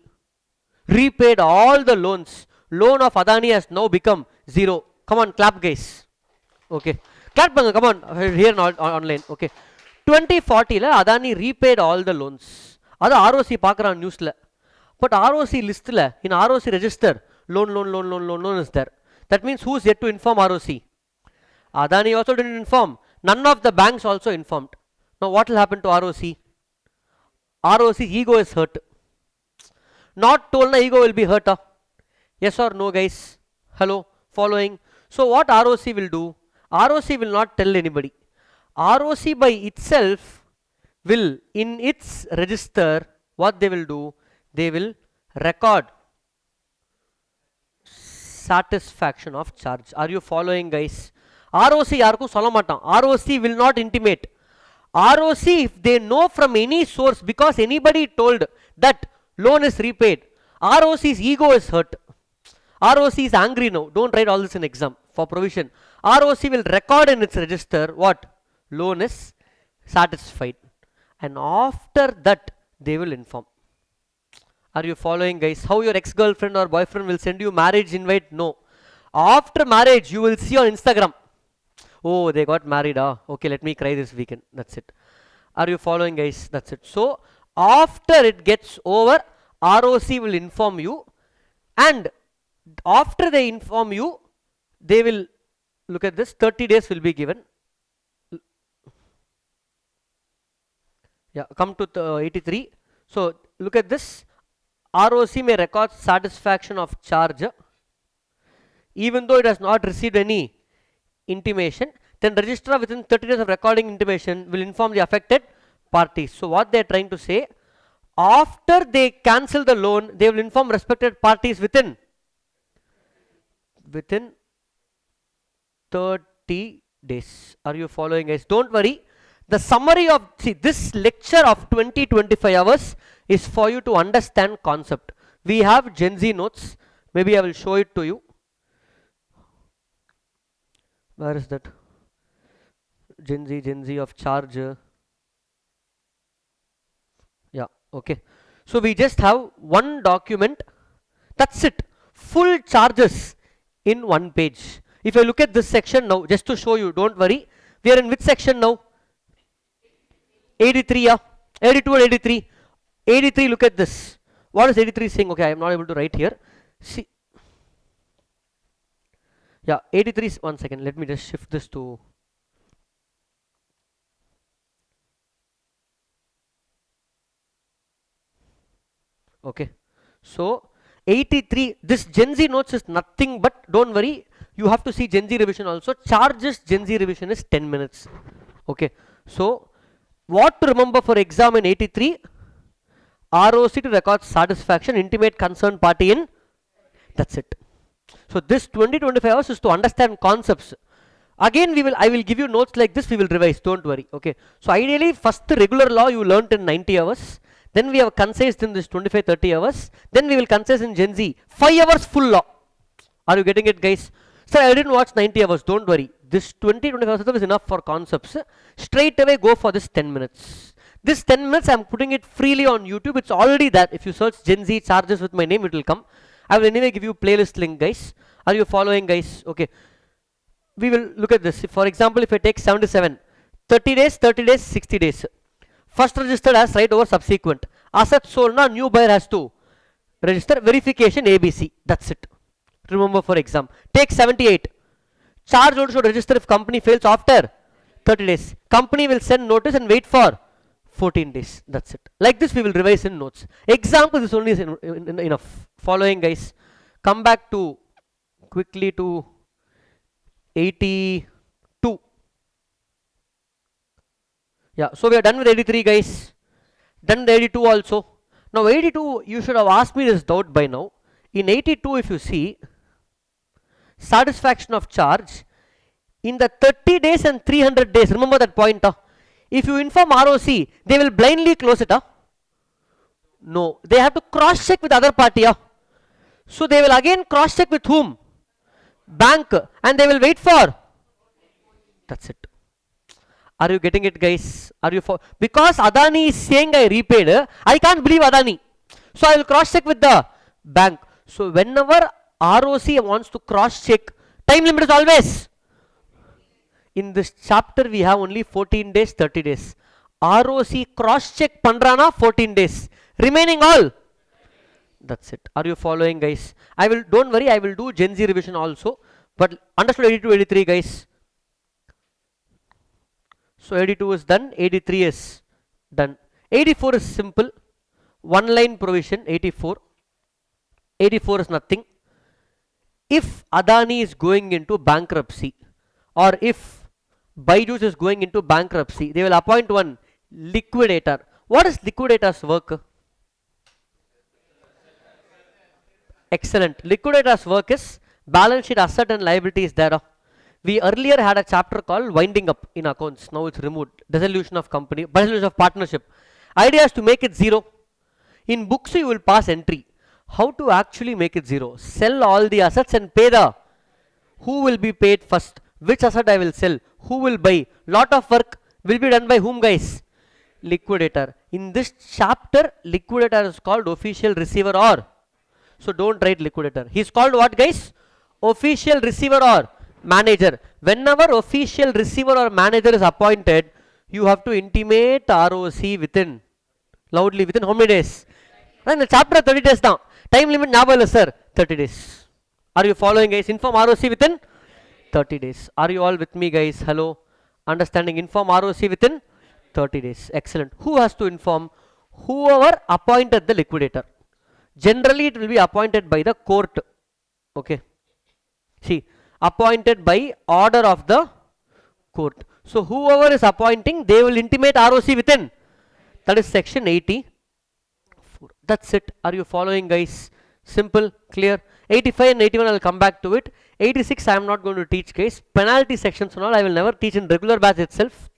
Repaid all the loans. Loan of Adani has now become 0. Come on, clap, guys. Okay. Clap, come on. Here online. Okay. 2040, Adani repaid all the loans. That's ROC pakran news. But ROC list, in ROC register, loan is there. That means who's yet to inform ROC? Adani also didn't inform. None of the banks also informed. Now what will happen to ROC? ROC's ego is hurt. Not told na ego will be hurt. Yes or no, guys? Hello? Following? So what ROC will do? ROC will not tell anybody. ROC by itself will, in its register, what they will do? They will record satisfaction of charge. Are you following, guys? ROC yarku solla ROC will not intimate. ROC, if they know from any source, because anybody told that loan is repaid, ROC's ego is hurt. ROC is angry now. Don't write all this in exam for provision. ROC will record in its register what? Loan is satisfied. And after that, they will inform. Are you following, guys? How your ex-girlfriend or boyfriend will send you marriage invite? No. After marriage, you will see on Instagram. Oh, they got married. Okay, let me cry this weekend. That's it. Are you following, guys? That's it. So, after it gets over, ROC will inform you. And after they inform you, they will, look at this, 30 days will be given. Yeah, come to 83. So, look at this. ROC may record satisfaction of charge even though it has not received any intimation. Then registrar within 30 days of recording intimation will inform the affected parties. So what they are trying to say, after they cancel the loan, they will inform respected parties within 30 days. Are you following, guys? Don't worry. The summary of, see, this lecture of 20-25 hours is for you to understand concept. We have Gen Z notes. Maybe I will show it to you. Where is that? Gen Z of charge. Yeah, okay. So we just have one document. That's it. Full charges in one page. If I look at this section now, just to show you, don't worry. We are in which section now? 83, yeah. 82 and 83. 83, look at this. What is 83 saying? Okay, I am not able to write here. See. Yeah, 83, one second. Let me just shift this to. Okay. So, 83, this Gen Z notes is nothing but, don't worry, you have to see Gen Z revision also. Charges Gen Z revision is 10 minutes. Okay. So, what to remember for exam in 83? ROC to record satisfaction, intimate concerned party in. That's it. So this 20-25 hours is to understand concepts. Again, I will give you notes like this. We will revise. Don't worry. Okay. So ideally, first regular law you learnt in 90 hours. Then we have concised in this 25-30 hours. Then we will concise in Gen Z 5 hours full law. Are you getting it, guys? Sir, I didn't watch 90 hours. Don't worry. This 20-25 hours is enough for concepts. Straight away go for this 10 minutes. This 10 minutes I am putting it freely on YouTube. It's already there. If you search Gen Z charges with my name, it will come. I will anyway give you playlist link, guys. Are you following, guys? Okay. We will look at this. For example, if I take 77, 30 days, 60 days. First registered as right over subsequent. Asset sold now, new buyer has to register. Verification ABC. That's it. Remember for exam. Take 78. Charge holder should register if company fails after 30 days. Company will send notice and wait for 14 days. That's it. Like this we will revise in notes. Example, this only is enough. Following guys, come back to quickly to 82. Yeah, so we are done with 83 guys, done with 82 also. Now 82, you should have asked me this doubt by now. In 82, if you see satisfaction of charge in the 30 days and 300 days, remember that point. If you inform ROC, they will blindly close it. No, they have to cross check with other party. So they will again cross check with whom? Bank, and they will wait for. That's it. Are you getting it guys? Are you for? Because Adani is saying I repaid, I can't believe Adani, so I will cross check with the bank. So whenever ROC wants to cross check, time limit is always. In this chapter we have only 14 days, 30 days. ROC cross check pandrana 14 days, remaining all. That's it. Are you following guys? I will, don't worry, I will do Gen Z revision also, but understood 82, 83 guys. So 82 is done, 83 is done. 84 is simple, one line provision. 84 is nothing. If Adani is going into bankruptcy, or if Byju's is going into bankruptcy, they will appoint one liquidator. What is liquidator's work? Excellent. Liquidator's work is balance sheet asset and liability is there. We earlier had a chapter called winding up in accounts. Now it's removed. Dissolution of company, dissolution of partnership. Idea is to make it zero. In books you will pass entry. How to actually make it zero? Sell all the assets and pay the. Who will be paid first? Which asset I will sell? Who will buy? Lot of work will be done by whom guys? Liquidator. In this chapter, liquidator is called official receiver or. So don't write liquidator. He is called what guys? Official receiver or manager. Whenever official receiver or manager is appointed, you have to intimate ROC within, loudly, within how many days? In the chapter 30 days now. Time limit nabal sir, 30 days. Are you following guys? Inform ROC within 30 days. Are you all with me guys? Hello? Understanding? Inform ROC within 30 days. Excellent. Who has to inform? Whoever appointed the liquidator. Generally it will be appointed by the court. Okay. See, appointed by order of the court. So whoever is appointing, they will intimate ROC within. That is section 84. That's it. Are you following guys? Simple, clear. 85 and 81 I will come back to it. 86 I am not going to teach guys. Penalty sections and all I will never teach in regular batch itself.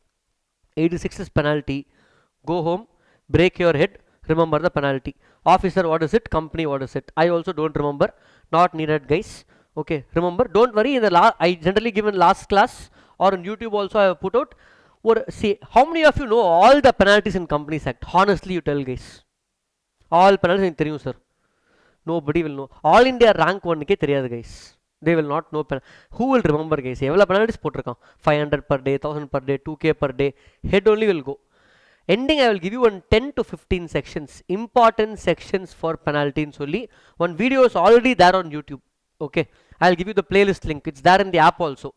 86 is penalty. Go home, break your head, remember the penalty. Officer, what is it? Company, what is it? I also don't remember. Not needed guys. Okay, remember, don't worry. In the I generally given last class or on YouTube also I have put out. Or see, how many of you know all the penalties in Companies Act? Honestly, you tell guys. All penalties in sir. Nobody will know. All India rank 1 ke theriyadu guys. They will not know. Who will remember guys? Evla penalties potrukam. 500 per day, 1000 per day, 2k per day. Head only will go. Ending I will give you one 10 to 15 sections. Important sections for penalty in solli. One video is already there on YouTube. Okay. I will give you the playlist link. It's there in the app also.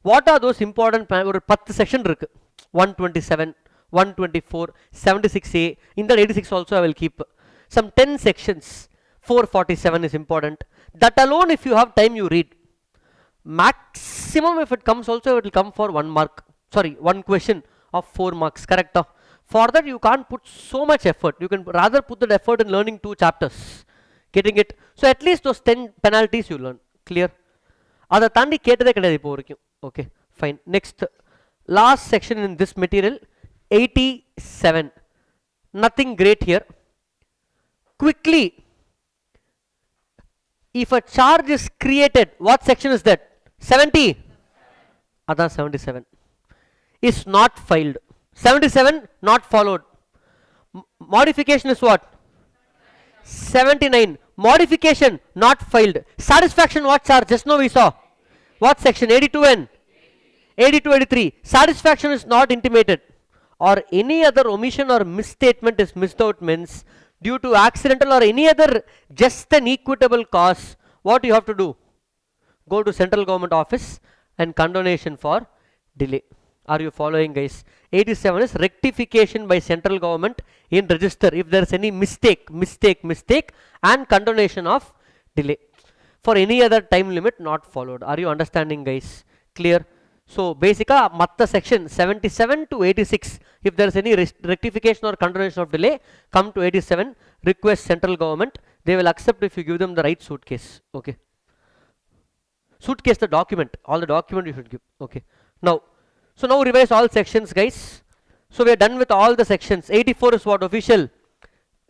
What are those important penalties? 10 section irukku. 127, 124, 76A. In that 86 also I will keep. Some 10 sections. 447 is important. That alone, if you have time, you read. Maximum, if it comes also, it will come for 1 mark. Sorry, 1 question of 4 marks. Correct? For that, you can't put so much effort. You can rather put that effort in learning 2 chapters. Getting it? So at least those 10 penalties you learn. Clear? Ada tandi ketade kedadi ipo varaikum. Okay, fine. Next, last section in this material, 87. Nothing great here. Quickly, if a charge is created, what section is that? 70. That's 77. Is not filed. 77 not followed. Modification is what? 79. Modification not filed. Satisfaction what charge? Just now we saw. What section? 82 and 82, 83. Satisfaction is not intimated. Or any other omission or misstatement is missed out means due to accidental or any other just an equitable cause, what you have to do? Go to central government office and condonation for delay. Are you following guys? 87 is rectification by central government in register if there is any mistake and condonation of delay for any other time limit not followed. Are you understanding, guys? Clear? So basically matta section 77 to 86, if there is any rectification or condonation of delay, come to 87, request central government, they will accept if you give them the right suitcase. Okay, suitcase, the document, all the document you should give. Okay, now revise all sections, guys. So we are done with all the sections. 84 is what? Official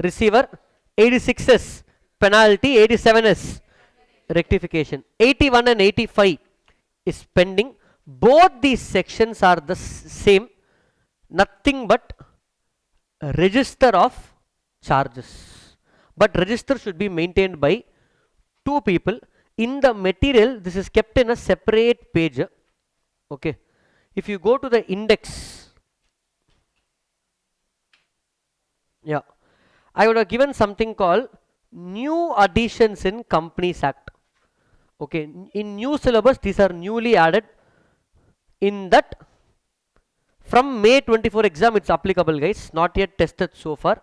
receiver. 86 is penalty. 87 is rectification. 81 and 85 is pending. Both these sections are the same, nothing but register of charges, but register should be maintained by two people. In the material, this is kept in a separate page. Okay, if you go to the index, yeah, I would have given something called new additions in Companies Act. Okay, in new syllabus these are newly added. In that, from May 24 exam it's applicable, guys, not yet tested so far.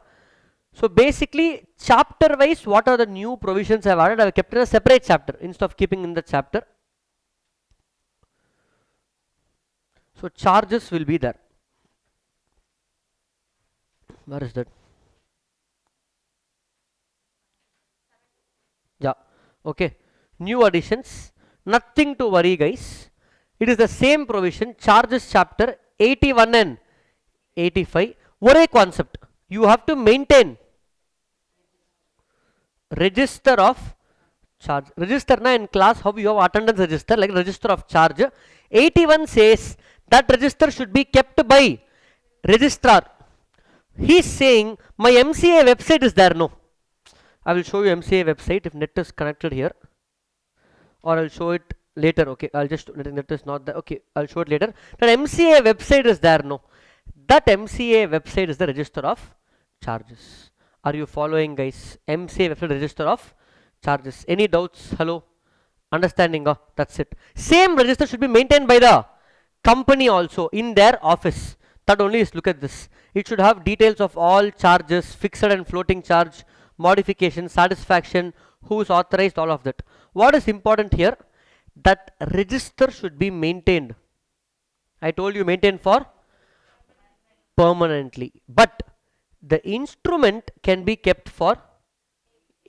So basically chapter wise what are the new provisions I have added, I have kept in a separate chapter instead of keeping in the chapter. So charges will be there. Where is that? Yeah, okay, new additions, nothing to worry, guys. It is the same provision, charges chapter 81 and 85. One concept, you have to maintain register of charge. Register na in class, how you have attendance register, like register of charge. 81 says that register should be kept by registrar. He is saying my MCA website is there. No, I will show you MCA website if net is connected here, or I will show it later. Okay, I'll just, net is not there. Okay, I'll show it later. That MCA website is there. No, that MCA website is the register of charges. Are you following, guys? MCA website register of charges. Any doubts? Hello, understanding? Oh, that's it. Same register should be maintained by the company also in their office. That only is, look at this, it should have details of all charges, fixed and floating charge, modification, satisfaction, who is authorized, all of that. What is important here? That register should be maintained. I told you maintain for permanently, but the instrument can be kept for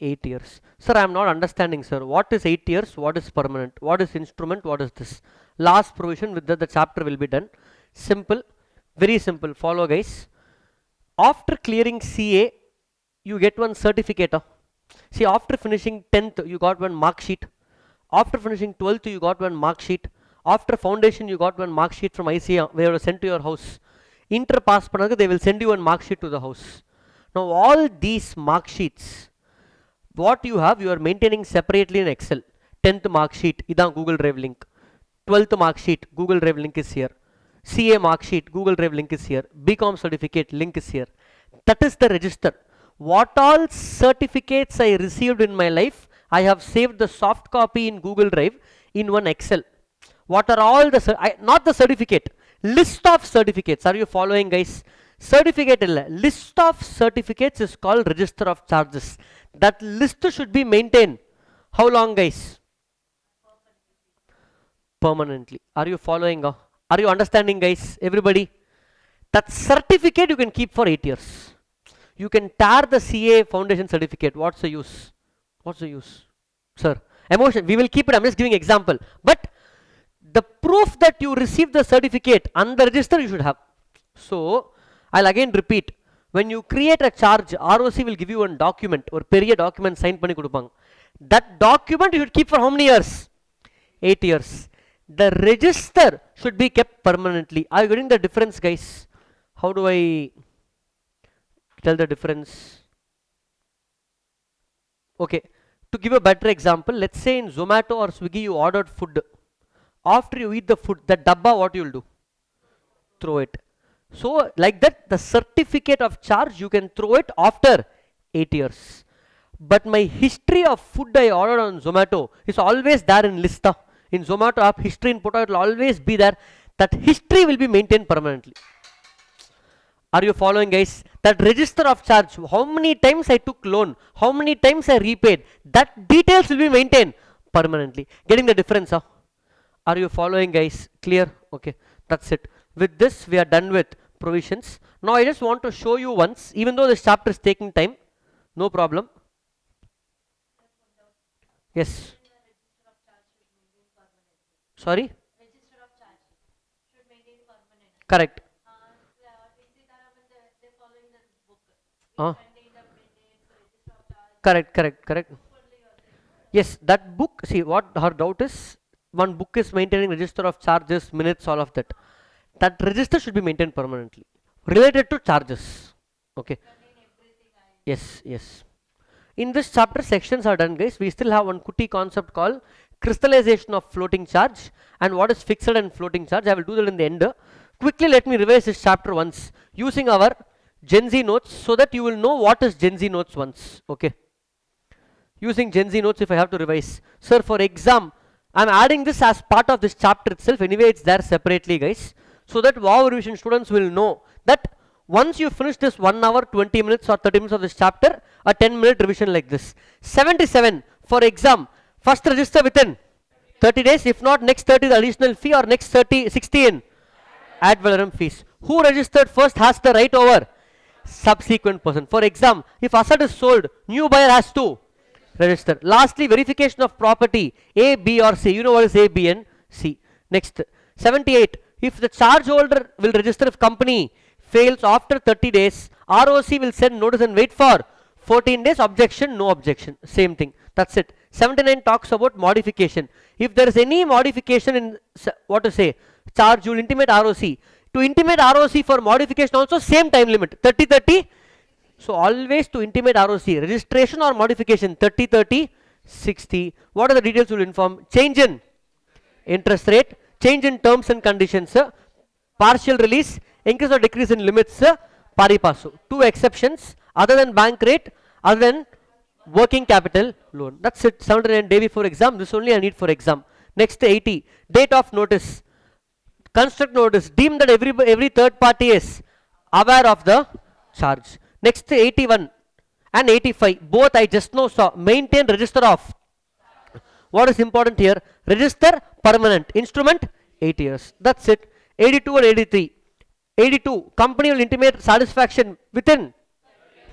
8 years. Sir, I am not understanding, sir. What is 8 years? What is permanent? What is instrument? What is this? Last provision, with that the chapter will be done. Simple, very simple. Follow, guys. After clearing CA, you get one certificate. See, after finishing 10th, you got one mark sheet. After finishing 12th, you got one mark sheet. After foundation, you got one mark sheet from ICA, where you were sent to your house. Inter pass pannaga, they will send you one mark sheet to the house. Now, all these mark sheets, what you have, you are maintaining separately in Excel. 10th mark sheet, idan Google Drive link. 12th mark sheet, Google Drive link is here. CA mark sheet, Google Drive link is here. BCom certificate link is here. That is the register. What all certificates I received in my life, I have saved the soft copy in Google Drive in one Excel. What are all the, not the certificate, list of certificates. Are you following, guys? Certificate list of certificates is called register of charges. That list should be maintained. How long, guys? Permanently. Are you following? Are you understanding, guys? Everybody? That certificate you can keep for 8 years. You can tear the CA foundation certificate. What's the use? What's the use? Sir, emotion, we will keep it. I'm just giving example. But the proof that you received the certificate and the register you should have. So, I'll again repeat. When you create a charge, ROC will give you one document or period document sign panni kodupang. That document you should keep for how many years? 8 years. The register should be kept permanently. Are you getting the difference, guys? How do I tell the difference? Okay, to give a better example, let's say in Zomato or Swiggy you ordered food. After you eat the food, the dabba, what you will do? Throw it. So like that, the certificate of charge you can throw it after 8 years. But my history of food I ordered on Zomato is always there in lista. In Zomato app, history in photo, it will always be there. That history will be maintained permanently. Are you following, guys? That register of charge, how many times I took loan, how many times I repaid, that details will be maintained permanently. Getting the difference, huh? Are you following, guys? Clear? Okay, that's it. With this we are done with provisions. Now I just want to show you once, even though this chapter is taking time, no problem. Yes. Sorry. Correct. uh, Correct, correct, correct. Yes, that book, see what her doubt is, one book is maintaining register of charges, minutes, all of that. That register should be maintained permanently, related to charges. Okay. Yes, yes. In this chapter, sections are done, guys. We still have one kutty concept called crystallization of floating charge and what is fixed and floating charge. I will do that in the end. Quickly, let me revise this chapter once using our Gen Z notes so that you will know what is Gen Z notes once. Okay. Using Gen Z notes, if I have to revise, sir, for exam, I'm adding this as part of this chapter itself. Anyway, it's there separately, guys, so that wow revision students will know that once you finish this 1 hour, 20 minutes or 30 minutes of this chapter, a 10-minute revision like this. 77 for exam, first register within 30 days. If not, next 30 the additional fee, or next 30, 60 in ad valorem fees. Who registered first has the right over subsequent person. For exam, if asset is sold, new buyer has to register. Lastly, verification of property A, B or C. You know what is A, B and C. Next, 78. If the charge holder will register if company fails after 30 days, ROC will send notice and wait for 14 days. Objection, no objection. Same thing. That's it. 79 talks about modification. If there is any modification in what to say charge, you will intimate ROC. To intimate ROC for modification also same time limit 30-30. So always to intimate ROC, registration or modification 30-30, 60. What are the details you will inform? Change in interest rate, change in terms and conditions, partial release, increase or decrease in limits, pari passu. Two exceptions other than bank rate, other than working capital loan. That's it. 79 day before exam. This only I need for exam. Next 80. Date of notice. Construct notice. Deem that every third party is aware of the charge. Next 81 and 85. Both I just now saw. Maintain register of. What is important here? Register permanent. Instrument 8 years. That's it. 82 and 83. 82. Company will intimate satisfaction within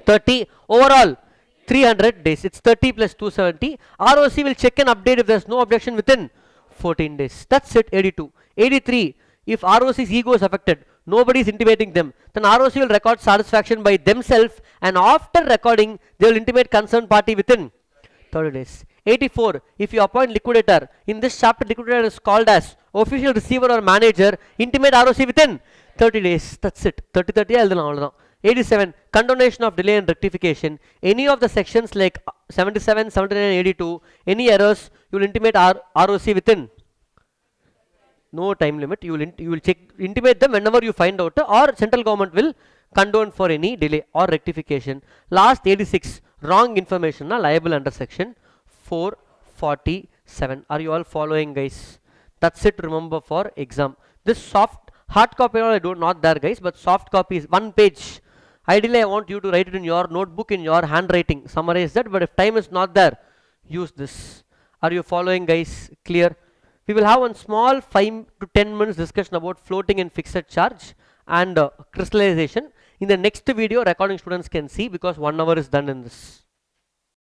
30. Overall 300 days. It's 30 plus 270. ROC will check and update if there's no objection within 14 days. That's it. 82. 83. If ROC's ego is affected, nobody is intimating them, then ROC will record satisfaction by themselves, and after recording, they will intimate concerned party within 30 days. 84. If you appoint liquidator, in this chapter, liquidator is called as official receiver or manager, intimate ROC within 30 days. That's it. 30-30. 87. Condonation of delay and rectification. Any of the sections like 77, 79, 82, any errors, you will intimate ROC within no time limit. You will intimate them whenever you find out, or central government will condone for any delay or rectification. Last 86. Wrong information liable under section 447. Are you all following, guys? That's it. Remember for exam. This hard copy I don't not there, guys, but soft copy is 1 page. Ideally I want you to write it in your notebook in your handwriting, summarize that, but if time is not there, use this. Are you following, guys? Clear? We will have one small 5 to 10 minutes discussion about floating and fixed charge and crystallization. In the next video, recording students can see, because 1 hour is done in this.